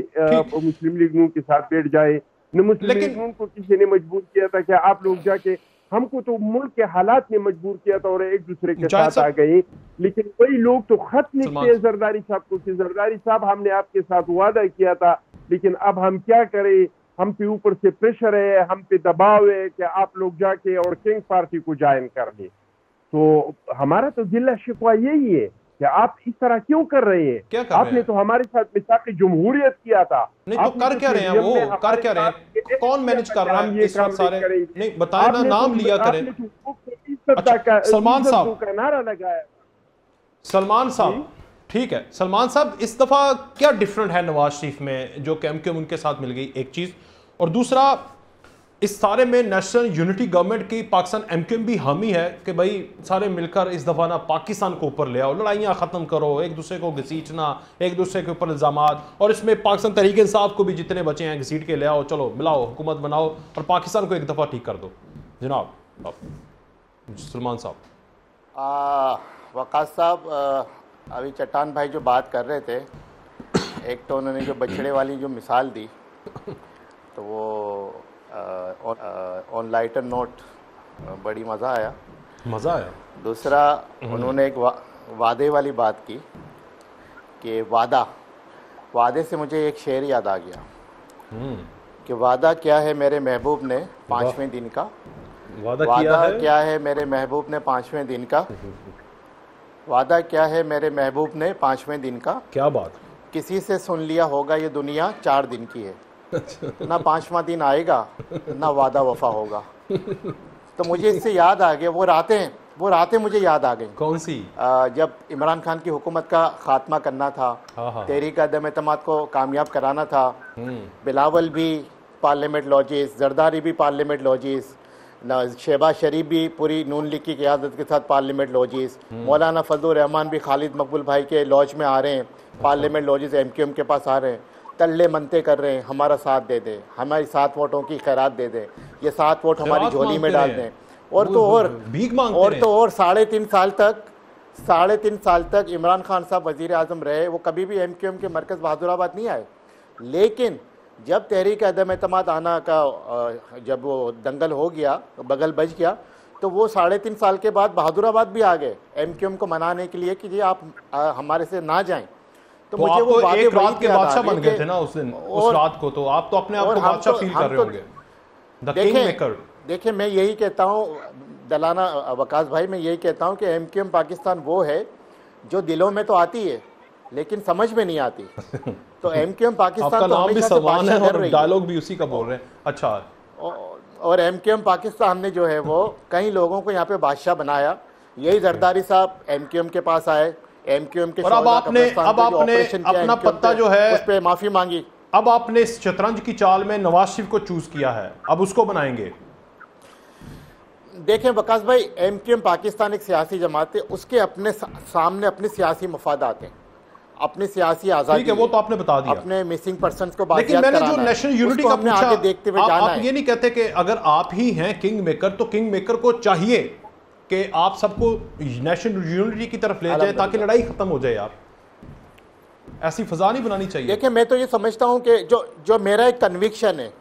मुस्लिम लीग नून के साथ बैठ जाए, न मुस्लिम लीग नून को किसी ने मजबूर किया था कि आप लोग जाके, हमको तो मुल्क के हालात ने मजबूर किया था और एक दूसरे के साथ आ गए। लेकिन वही लोग तो खत लिखते हैं जरदारी साहब को कि जरदारी साहब हमने आपके साथ वादा किया था, लेकिन अब हम क्या करें, हम पे ऊपर से प्रेशर है, हम पे दबाव है कि आप लोग जाके और किंग पार्टी को ज्वाइन कर ले। तो हमारा तो गिला शिकवा यही है कि आप इस तरह क्यों कर रहे हैं? आपने तो हमारे साथ मिसाक़ जमहूरियत किया था। नहीं तो कर क्या रहे हैं वो, कर क्या रहे हैं, कौन मैनेज कर रहा है इस वक्त सारे? नहीं बताए ना, नाम लिया करें। अच्छा, सलमान साहब का नारा लगाया। सलमान साहब, ठीक है सलमान साहब, इस दफा क्या डिफरेंट है नवाज शरीफ में जो एमक्यूएम उनके साथ मिल गई, एक चीज, और दूसरा इस सारे में नेशनल यूनिटी गवर्नमेंट की पाकिस्तान एमक्यूएम भी हामी है कि भाई सारे मिलकर इस दफा ना पाकिस्तान को ऊपर ले आओ, लड़ाइयाँ खत्म करो, एक दूसरे को घसीटना, एक दूसरे के ऊपर इल्जामात, और इसमें पाकिस्तान तहरीक इंसाफ को भी जितने बचे हैं घसीट के ले आओ, चलो मिलाओ, हुकूमत बनाओ और पाकिस्तान को एक दफा ठीक कर दो। जनाब सलमान साहब। वकास साहब, अभी चट्टान भाई जो बात कर रहे थे, एक तो उन्होंने जो बछड़े वाली जो मिसाल दी, तो वो ऑन लाइटर नोट बड़ी मज़ा आया। दूसरा उन्होंने एक वादे वाली बात की कि वादे से मुझे एक शेर याद आ गया कि वादा क्या है मेरे महबूब ने 5वें दिन का, वादा क्या है मेरे महबूब ने 5वें दिन का, वादा क्या है मेरे महबूब ने 5वें दिन का, क्या बात, किसी से सुन लिया होगा ये दुनिया 4 दिन की है, ना 5वां दिन आएगा ना वादा वफा होगा। तो मुझे इससे याद आ गया वो रातें मुझे याद आ गई। कौन सी? जब इमरान खान की हुकूमत का खात्मा करना था, तहरीक अदम एतमाद को कामयाब कराना था, बिलावल भी पार्लियामेंट लॉजिस, जरदारी भी पार्लियामेंट लॉजिस, शहबाज शरीफ भी पूरी नून लीग की क़यादत के साथ पार्लियामेंट लॉजिस, मौलाना फजलुर रहमान भी खालिद मकबूल भाई के लॉज में आ रहे हैं, पार्लियामेंट लॉजिस MQM के पास आ रहे हैं, तल्ले मनते कर रहे हैं हमारा साथ दे दें, हमारी 7 वोटों की खैरात दे दें, ये 7 वोट हमारी झोली में डाल दें। और तो 3.5 साल तक इमरान खान साहब वजीर आज़म रहे, वो कभी भी MQM के मरकज़ बहादुराबाद नहीं आए। लेकिन जब तहरीक अदम एतमाद आना का जब वो दंगल हो गया, बगल बज गया, तो वो 3.5 साल के बाद बहादुराबाद भी आ गए MQM को मनाने के लिए कि जी आप हमारे से ना जाएं। तो मुझे वो एक रात के बादशाह बन गए थे ना उस दिन, उस रात को, तो आप तो अपने आप को बादशाह फील कर रहे होंगे, द किंग मेकर। देखिए मैं यही कहता हूँ दलाना वकास भाई, मैं यही कहता हूँ कि MQM पाकिस्तान वो है जो दिलों में तो आती है लेकिन समझ में नहीं आती। तो MQM पाकिस्तान तो हमेशा से बादशाह कर रही है, डायलॉग भी उसी का बोल रहे हैं। अच्छा, और MQM पाकिस्तान ने जो है वो कई लोगों को यहाँ पे बादशाह बनाया। यही जरदारी साहब MQM के पास आए, MQM के और अब आपने अपना पत्ता जो है उस पे माफी मांगी। अब आपने इस शतरंज की चाल में नवाज शरीफ को चूज किया है, अब उसको बनाएंगे। देखें वकास भाई, MQM पाकिस्तान एक सियासी जमात है, उसके अपने सामने अपने सियासी मफादात हैं, अपनी सियासी आजादी, ठीक है, वो तो आपने बता दिया, अपने मिसिंग पर्सन्स को लेकिन मैंने जो नेशनल यूनिटी का पूछा, देखते हुए जाना आप ये नहीं कहते कि अगर आप ही हैं किंग मेकर, तो किंग मेकर को चाहिए कि आप सबको नेशनल यूनिटी की तरफ ले जाए ताकि लड़ाई खत्म हो जाए। आप ऐसी फजा नहीं बनानी चाहिए। देखिए मैं तो ये समझता हूं कि जो मेरा एक कन्विक्शन है,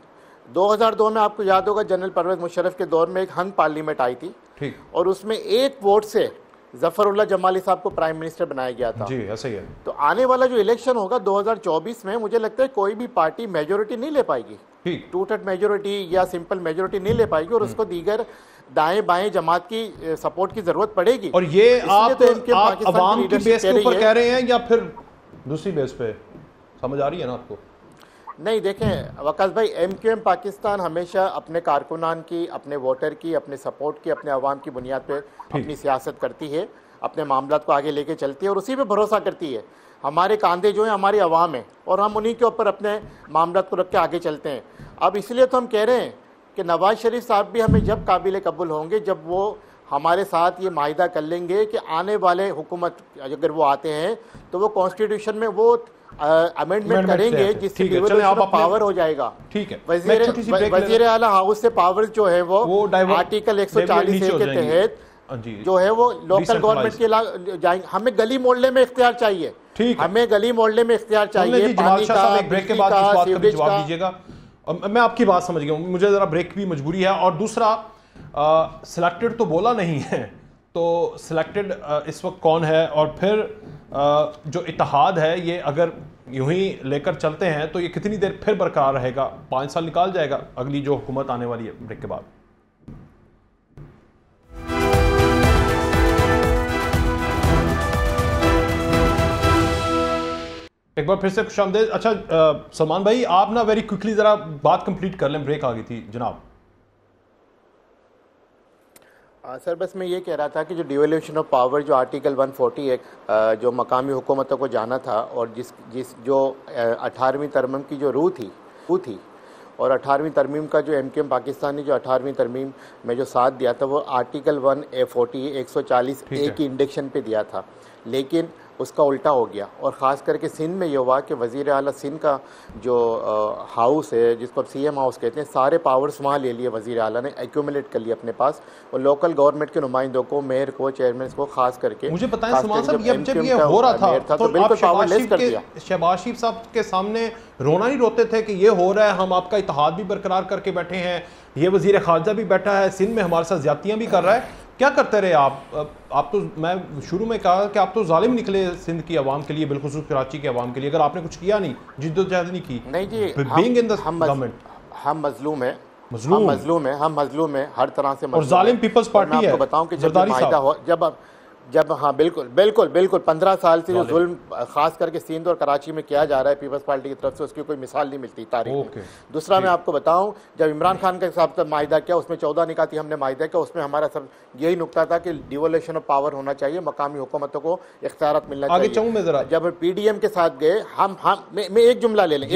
2002 में आपको याद होगा जनरल परवेज मुशर्रफ के दौर में एक हंग पार्लियामेंट आई थी, ठीक, और उसमें 1 वोट से जफरुल्लाह जमाली साहब को प्राइम मिनिस्टर बनाया गया था। जी ऐसे ही है। तो आने वाला जो इलेक्शन होगा 2024 में, मुझे लगता है कोई भी पार्टी मेजोरिटी नहीं ले पाएगी, ठीक, 2/3 मेजोरिटी या सिंपल मेजोरिटी नहीं ले पाएगी, और उसको दीगर दाएं बाएं जमात की सपोर्ट की जरूरत पड़ेगी। और ये आप अवाम की बेस के ऊपर कह रहे हैं या फिर दूसरी बेस पे? समझ आ रही है ना आपको? नहीं, देखें वकास भाई, MQM पाकिस्तान हमेशा अपने कारकुनान की, अपने वोटर की, अपने सपोर्ट की, अपने अवाम की बुनियाद पे अपनी सियासत करती है, अपने मामलात को आगे लेके चलती है और उसी पे भरोसा करती है। हमारे कांधे जो हैं हमारी अवाम है और हम उन्हीं के ऊपर अपने मामलात को रख के आगे चलते हैं। अब इसलिए तो हम कह रहे हैं कि नवाज शरीफ साहब भी हमें जब काबिल कबूल होंगे, जब वो हमारे साथ ये माहिदा कर लेंगे कि आने वाले हुकूमत अगर वो आते हैं तो वो कॉन्स्टिट्यूशन में वो अमेंडमेंट करेंगे जिससे डिवोल्यूशन ऑफ पावर हो जाएगा। ठीक है, वजीर आला हाउस से पावर जो है वो आर्टिकल 140 के तहत जो है वो लोकल गवर्नमेंट के जाएंगे। हमें गली मोहल्ले में इख्तियार चाहिए, हमें गली मोहल्ले में इख्तियार चाहिए, पानी का, बिजली का, सीवरेज का। मैं आपकी बात समझ गया, मुझे जरा ब्रेक की मजबूरी है। और दूसरा, सिलेक्टेड तो बोला नहीं है, तो सिलेक्टेड इस वक्त कौन है? और फिर जो इत्तेहाद है ये अगर यूं ही लेकर चलते हैं तो ये कितनी देर फिर बरकरार रहेगा? 5 साल निकाल जाएगा अगली जो हुकूमत आने वाली है ब्रेक के बाद। एक बार फिर से खुशामदीद। अच्छा सलमान भाई, आप ना वेरी क्विकली जरा बात कंप्लीट कर लें, ब्रेक आ गई थी जनाब। सर बस मैं ये कह रहा था कि जो डिवोल्यूशन ऑफ पावर जो आर्टिकल 140 जो मकामी हुकूमतों को जाना था, और जिस जो 18वीं तरमीम की जो रूह थी और 18वीं तरमीम का जो MQM पाकिस्तान ने जो 18वीं तरमीम में जो साथ दिया था वो आर्टिकल 140A की इंडेक्शन पे दिया था, लेकिन उसका उल्टा हो गया। और ख़ास करके सिंध में ये हुआ कि वज़ीर आला सिंध का जो हाउस है, जिसको अब CM हाउस कहते हैं, सारे पावर्स वहाँ ले लिए वज़ीर आला ने, एक्यूमुलेट कर लिए अपने पास, और लोकल गवर्नमेंट के नुमाइंदों को, मेयर को, चेयरमैन को खास करके। मुझे बताएं सलमान साहब, जब ये हो रहा था तो बिल्कुल पावरलेस कर दिया। शहबाज शरीफ साहब के सामने रोना नहीं रोते थे कि ये हो रहा है, हम आपका इत्तेहाद भी बरकरार करके बैठे हैं, ये वज़ीर ख़ारजा भी बैठा है सिंध में हमारे साथ ज़्यादतियाँ भी कर रहा है? क्या करते रहे आप तो, मैं शुरू में कहा कि आप तो जालिम निकले सिंध की आवाम के लिए, बिलखुसूस कराची की आवाम के लिए, अगर आपने कुछ किया नहीं, जिद्दोजहद नहीं की। नहीं जी, बीइंग इन द गवर्नमेंट हम मजलूम है, हम मजलूम है हर तरह से। और जालिम पीपल्स पार्टी है। आपको बताऊं कि जब माहिदा हो, जब हाँ बिल्कुल बिल्कुल बिल्कुल 15 साल से जो जुल्म खास करके सिंध और कराची में किया जा रहा है पीपल्स पार्टी की तरफ से, उसकी कोई मिसाल नहीं मिलती तारीख में। दूसरा मैं आपको बताऊं, जब इमरान खान के साथ माहिदा किया उसमें 14 निकाती हमने माहिदा किया, उसमें हमारा सब यही नुकता था कि डिवोल्यूशन ऑफ पावर होना चाहिए, मकामी हुकूमतों को इख्तियारात मिलना चाहिए। जब पीडीएम के साथ गए हम मैं एक जुमला ले लें,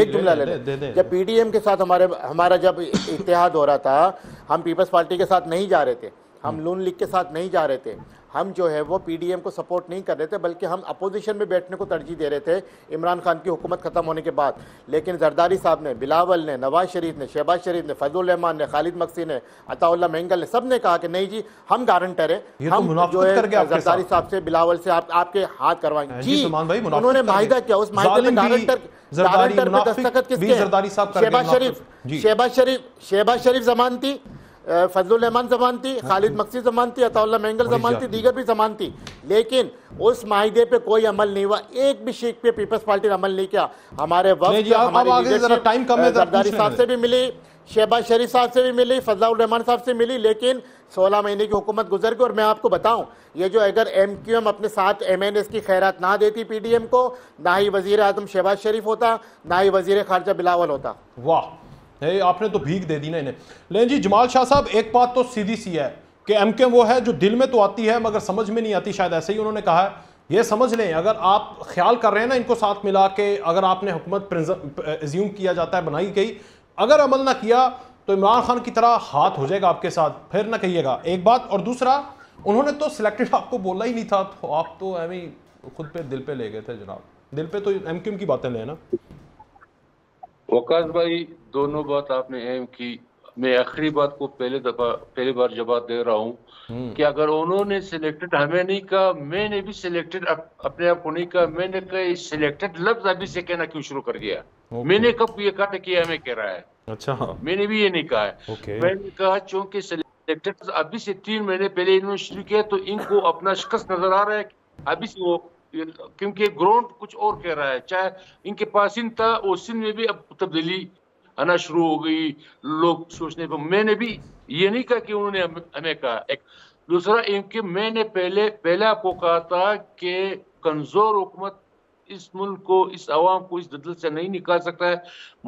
जब पीडीएम के साथ हमारा जब इत्तेहाद हो रहा था, हम पीपल्स पार्टी के साथ नहीं जा रहे थे, हम नून लीग के साथ नहीं जा रहे थे, हम जो है वो पीडीएम को सपोर्ट नहीं कर रहे थे, बल्कि हम अपोजिशन में बैठने को तरजीह दे रहे थे इमरान खान की हुकूमत खत्म होने के बाद। लेकिन जरदारी साहब ने, बिलावल ने, नवाज शरीफ ने, शहबाज शरीफ ने, फजलुर रहमान ने, खालिद मक्सी ने, अताउल्लाह मेंगल ने, सब ने कहा कि नहीं जी हम गारंटर है, हम जो है जरदारी साहब से, बिलावल से आपके हाथ करवाएंगे। जी उन्होंने माहिदा किया, उस माहिदे में गारंटर पे दस्तखत किसके? शहबाज शरीफ जमानती, फजलुर रहमान जमानती, खालिद मक्सी जमानती, अताउल्लाह मेंगल जमानती, दीगर भी जमानती। लेकिन उस माहिदे पे कोई अमल नहीं हुआ, एक भी शीख पे पीपल्स पार्टी ने अमल नहीं किया। हमारे वक्त जरदारी साहब से भी मिली, शहबाज शरीफ साहब से भी मिली, फजलुर रहमान साहब से मिली, लेकिन 16 महीने की हुकूमत गुजर गई। और मैं आपको बताऊं, ये जो अगर एमक्यूएम अपने साथ एमएनएस की खैरात ना देती पीडीएम को, ना ही वजीर आजम शहबाज शरीफ होता, ना ही वजीर खारजा बिलावल होता। वाह, आपने तो भीख दे दी ना इन्हें। लेकिन जी जमाल शाह साहब, एक बात तो सीधी सी है कि एमक्यूएम वो है जो दिल में तो आती है मगर समझ में नहीं आती, शायद ऐसे ही उन्होंने कहा है। ये समझ लें, अगर आप ख्याल कर रहे हैं ना इनको साथ मिला के, अगर आपने हुकूमत एज्यूम किया जाता है बनाई गई, अगर अमल ना किया तो इमरान खान की तरह हाथ हो जाएगा आपके साथ, फिर ना कहिएगा। एक बात, और दूसरा उन्होंने तो सिलेक्टेड आपको बोला ही नहीं था, तो आप तो एम खुद पे दिल पे ले गए थे जनाब। दिल पे तो एमक्यूएम की बातें लेना। वकास भाई, दोनों बात आपने अहम की। मैं आखिरी बात को पहली बार जवाब दे रहा हूँ कि अगर उन्होंने सिलेक्टेड हमें नहीं कहा, मैंने भी सिलेक्टेड अपने आप को नहीं कहा। मैंने कहा सिलेक्टेड लफ्ज अभी से कहना क्यों शुरू कर दिया? मैंने कब ये कहा कि हमें कह रहा है? अच्छा, मैंने भी ये नहीं कहा है। मैंने कहा चूंकि सिलेक्टेड अभी से 3 महीने पहले इन्होंने शुरू किया, तो इनको अपना शिकस्त नजर आ रहा है अभी से वो, क्योंकि ग्राउंड कुछ और कह रहा है। चाहे इनके पास सिंध था, और सिंध में भी अब तब्दीली आना शुरू हो गई, लोग सोचने पर। मैंने भी ये नहीं कहा कि उन्होंने हमें कहा। एक दूसरा, इनके मैंने पहले आपको कहा था कि कमजोर हुकूमत इस मुल्क को, इस आवाम को इस दलदल से नहीं निकाल सकता है।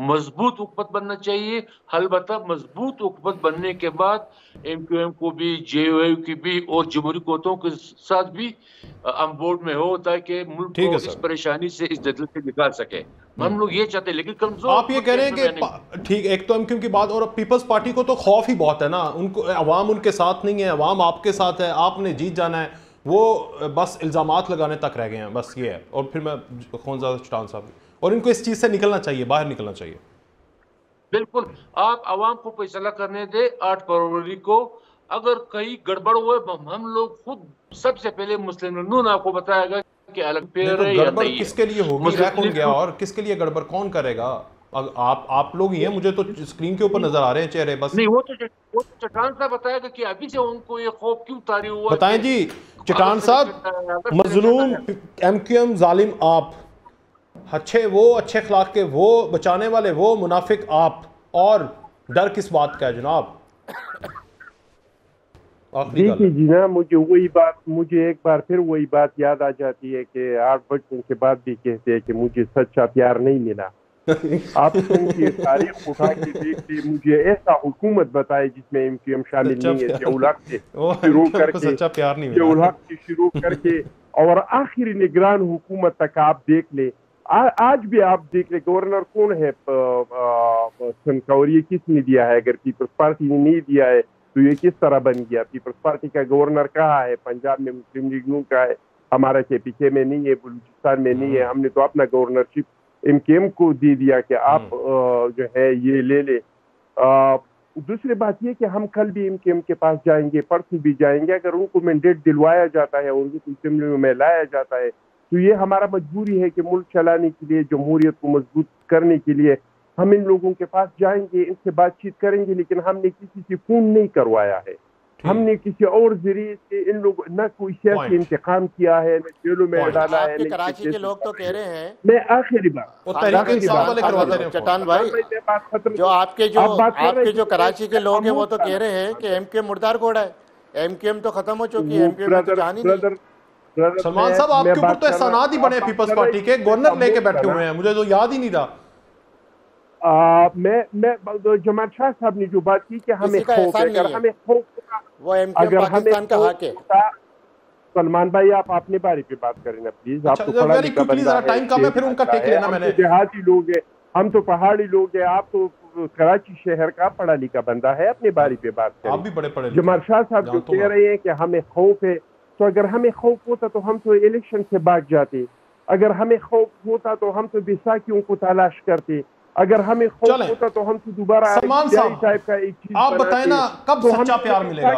मजबूत हुकूमत बनना चाहिए। अलबत्ता मजबूत हुकूमत बनने के बाद एमक्यूएम को भी, जेओयू की भी और जमहूरी कुव्वतों के साथ भी ऑन बोर्ड में हो, ताकि मुल्क को इस परेशानी से, इस दलदल से निकाल सके। हम लोग ये चाहते हैं। लेकिन कमजोर आप ये कह रहे हैं कि ठीक, एक तो एमक्यूएम की बात, और पीपल्स पार्टी को तो खौफ ही बहुत है ना, उनको अवाम उनके साथ नहीं है, अवाम आपके साथ है, आपने जीत जाना है, वो बस इल्ज़ामात लगाने तक रह गए हैं, बस ये है। और फिर मैं ख्वाजा चटान साहब, और इनको इस चीज़ से निकलना चाहिए, बाहर निकलना चाहिए। बिल्कुल, आप आवाम को फैसला करने दे 8 फरवरी को। अगर कहीं गड़बड़ हुए, हम लोग खुद सबसे पहले मुस्लिम नून आपको बताएगा कि अलग पेड़ है या नहीं है। किसके लिए होगी, कौन गया और किसके लिए गड़बड़ कौन करेगा? आप लोग ही हैं, मुझे तो स्क्रीन के ऊपर नजर आ रहे हैं चेहरे बस। नहीं, वो तो चट्टान साहब बताएगा कि अभी से उनको ये खौफ क्यों तारी हुआ। बताएं जी चट्टान साहब। मजलूम एमक्यूएम जालिम आप, अच्छे वो, अच्छे अखलाक के वो, बचाने वाले वो, मुनाफिक आप, और डर किस बात का है जनाब? देखिए जी ना, मुझे एक बार फिर वही बात याद आ जाती है कि 8 बच्चों के बाद भी कहते हैं कि मुझे सच्चा प्यार नहीं मिला। आप उनकी तारीख उठा के देख ले, मुझे ऐसा हुकूमत बताए जिसमें एमक्यूएम शामिल नहीं है, जिया-उल-हक से शुरू करके और आखिरी निगरान हुकूमत तक आप देख ले। आज भी आप देख ले, गवर्नर कौन है और ये किसने दिया है? अगर पीपल्स पार्टी ने नहीं दिया है तो ये किस तरह बन गया? पीपल्स पार्टी का गवर्नर कहाँ है? पंजाब में मुस्लिम लीग नून का है, हमारा केपीके में नहीं है, बलूचिस्तान में नहीं है। हमने तो अपना गवर्नरशिप एमक्यूएम को दे दिया कि आप जो है ये ले ले। दूसरी बात ये कि हम कल भी एमक्यूएम के पास जाएंगे, परसों भी जाएंगे। अगर उनको मैंडेट दिलवाया जाता है और उनको असेंबली में लाया जाता है तो ये हमारा मजबूरी है कि मुल्क चलाने के लिए, जमहूरियत को मजबूत करने के लिए हम इन लोगों के पास जाएंगे, इनसे बातचीत करेंगे। लेकिन हमने किसी से फोन नहीं करवाया है, हमने किसी और जरिए से इन लोगों न कोई सियासी इंतकाम किया है, न जेलों में डाला है। कराची के लोग तो कह रहे हैं, मैं आखिरी बात चट्टान भाई, जो आपके जो कराची के लोग हैं वो तो कह रहे हैं कि एमक्यूएम मुर्दार घोड़ा है, एमक्यूएम तो खत्म हो चुकी है, एमक्यूएम तो जान ही नहीं। सलमान साहब आपके ऊपर तो एहसानात ही बने पीपल्स पार्टी के, गवर्नर लेके बैठे हुए हैं, मुझे तो याद ही नहीं रहा। मैं जमात शाह साहब ने जो बात की कि हमें खौफ है, अगर हमें खौफ वो एमक्यूएम पाकिस्तान का हक है। सलमान भाई आप अपने बारे पे बात करें ना प्लीज। आप तो पढ़ा लिखा बंदा है, टाइम कम है, फिर उनका टेक लेना मैंने। देहाती लोग हैं, हम तो पहाड़ी लोग हैं, आप तो कराची शहर का पढ़ा लिखा बंदा है, अपने बारे पे बात करें। आप भी बड़े पढ़े। जमात शाह साहब जो कह रहे हैं कि हमें खौफ है, तो अगर हमें खौफ होता तो हम तो इलेक्शन से भाग जाते, अगर हमें खौफ होता तो हम तो बैसाखियों को तलाश करते, अगर हमें खौफ होता तो हम तो दोबारा टाइप का एक चीज आप बताएं ना कब तो सच्चा प्यार मिलेगा।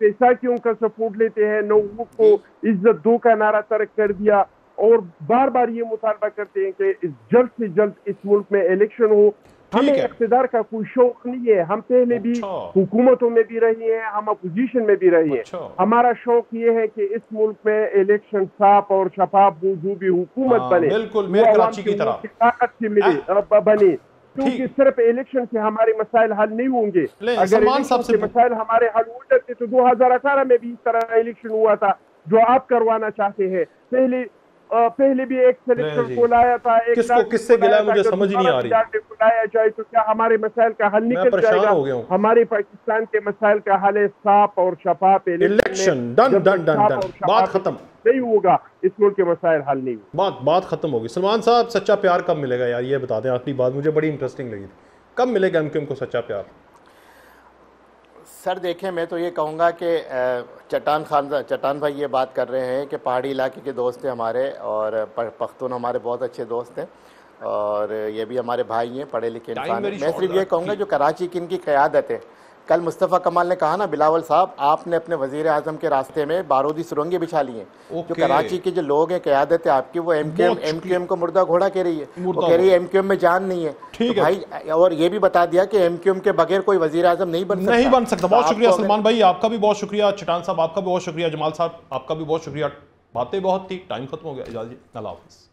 बैसाखियों का सपोर्ट लेते हैं, नौवों को इज्जत दो का नारा तर्क कर दिया और बार बार ये मुतालबा करते हैं कि जल्द से जल्द इस मुल्क में इलेक्शन हो। हमें इख्तिदार का कोई शौक नहीं है, हम पहले भी हुकूमतों में भी रही हैं, हम अपोजिशन में भी रही हैं। हमारा शौक ये है कि इस मुल्क में इलेक्शन साफ और शफाफ जो भी हुकूमत बने, बिल्कुल मेरे कराची की तरह ताकत से मिले बने, क्योंकि सिर्फ इलेक्शन से हमारे मसाइल हल नहीं होंगे। अगर इलेक्शन से मसाइल हमारे हल हो जाते तो 2018 में भी इस तरह इलेक्शन हुआ था जो आप करवाना चाहते हैं। पहले भी एक सिलेक्शन को लाया था, एक किससे गिला है मुझे समझ ही नहीं आ रही। लाया जाए तो क्या हमारे मसाइल का हल निकल जाएगा? हमारे पाकिस्तान के मसाइल का हल है साफ और शफाफ इलेक्शन। डन डन डन डन, बात खत्म। नहीं होगा इस मुल्क के मसाइल हल नहीं होगा, बात खत्म होगी। सलमान साहब सच्चा प्यार कब मिलेगा यार, ये बता दें। आखिरी बात मुझे बड़ी इंटरेस्टिंग लगी थी, कब मिलेगा एमक्यूएम को सच्चा प्यार? सर देखें, मैं तो ये कहूँगा कि चट्टान भाई ये बात कर रहे हैं कि पहाड़ी इलाके के दोस्त हैं हमारे, और पख्तून हमारे बहुत अच्छे दोस्त हैं, और ये भी हमारे भाई हैं, पढ़े लिखे इंसान हैं। मैं सिर्फ ये कहूँगा जो कराची की इनकी क़यादत है, कल मुस्तफ़ा कमाल ने कहा ना बिलावल साहब, आपने अपने वज़ीर आज़म के रास्ते में बारूदी सुरंगें बिछा ली हैं। जो कराची के जो लोग हैं, क़यादत है आपकी, वो एमक्यूएम को मुर्दा घोड़ा कह रही है, वो कह रही है एमक्यूएम में जान नहीं है। तो भाई, और ये भी बता दिया कि एमक्यूएम के बगैर कोई वज़ीर आज़म नहीं बन सकता। बहुत शुक्रिया सलमान भाई, आपका भी बहुत शुक्रिया। चट्टान साहब आपका भी बहुत शुक्रिया। जमाल साहब आपका भी बहुत शुक्रिया। बातें बहुत थी, टाइम खत्म हो गया। इजाज़त, अल्लाह हाफ़िज़।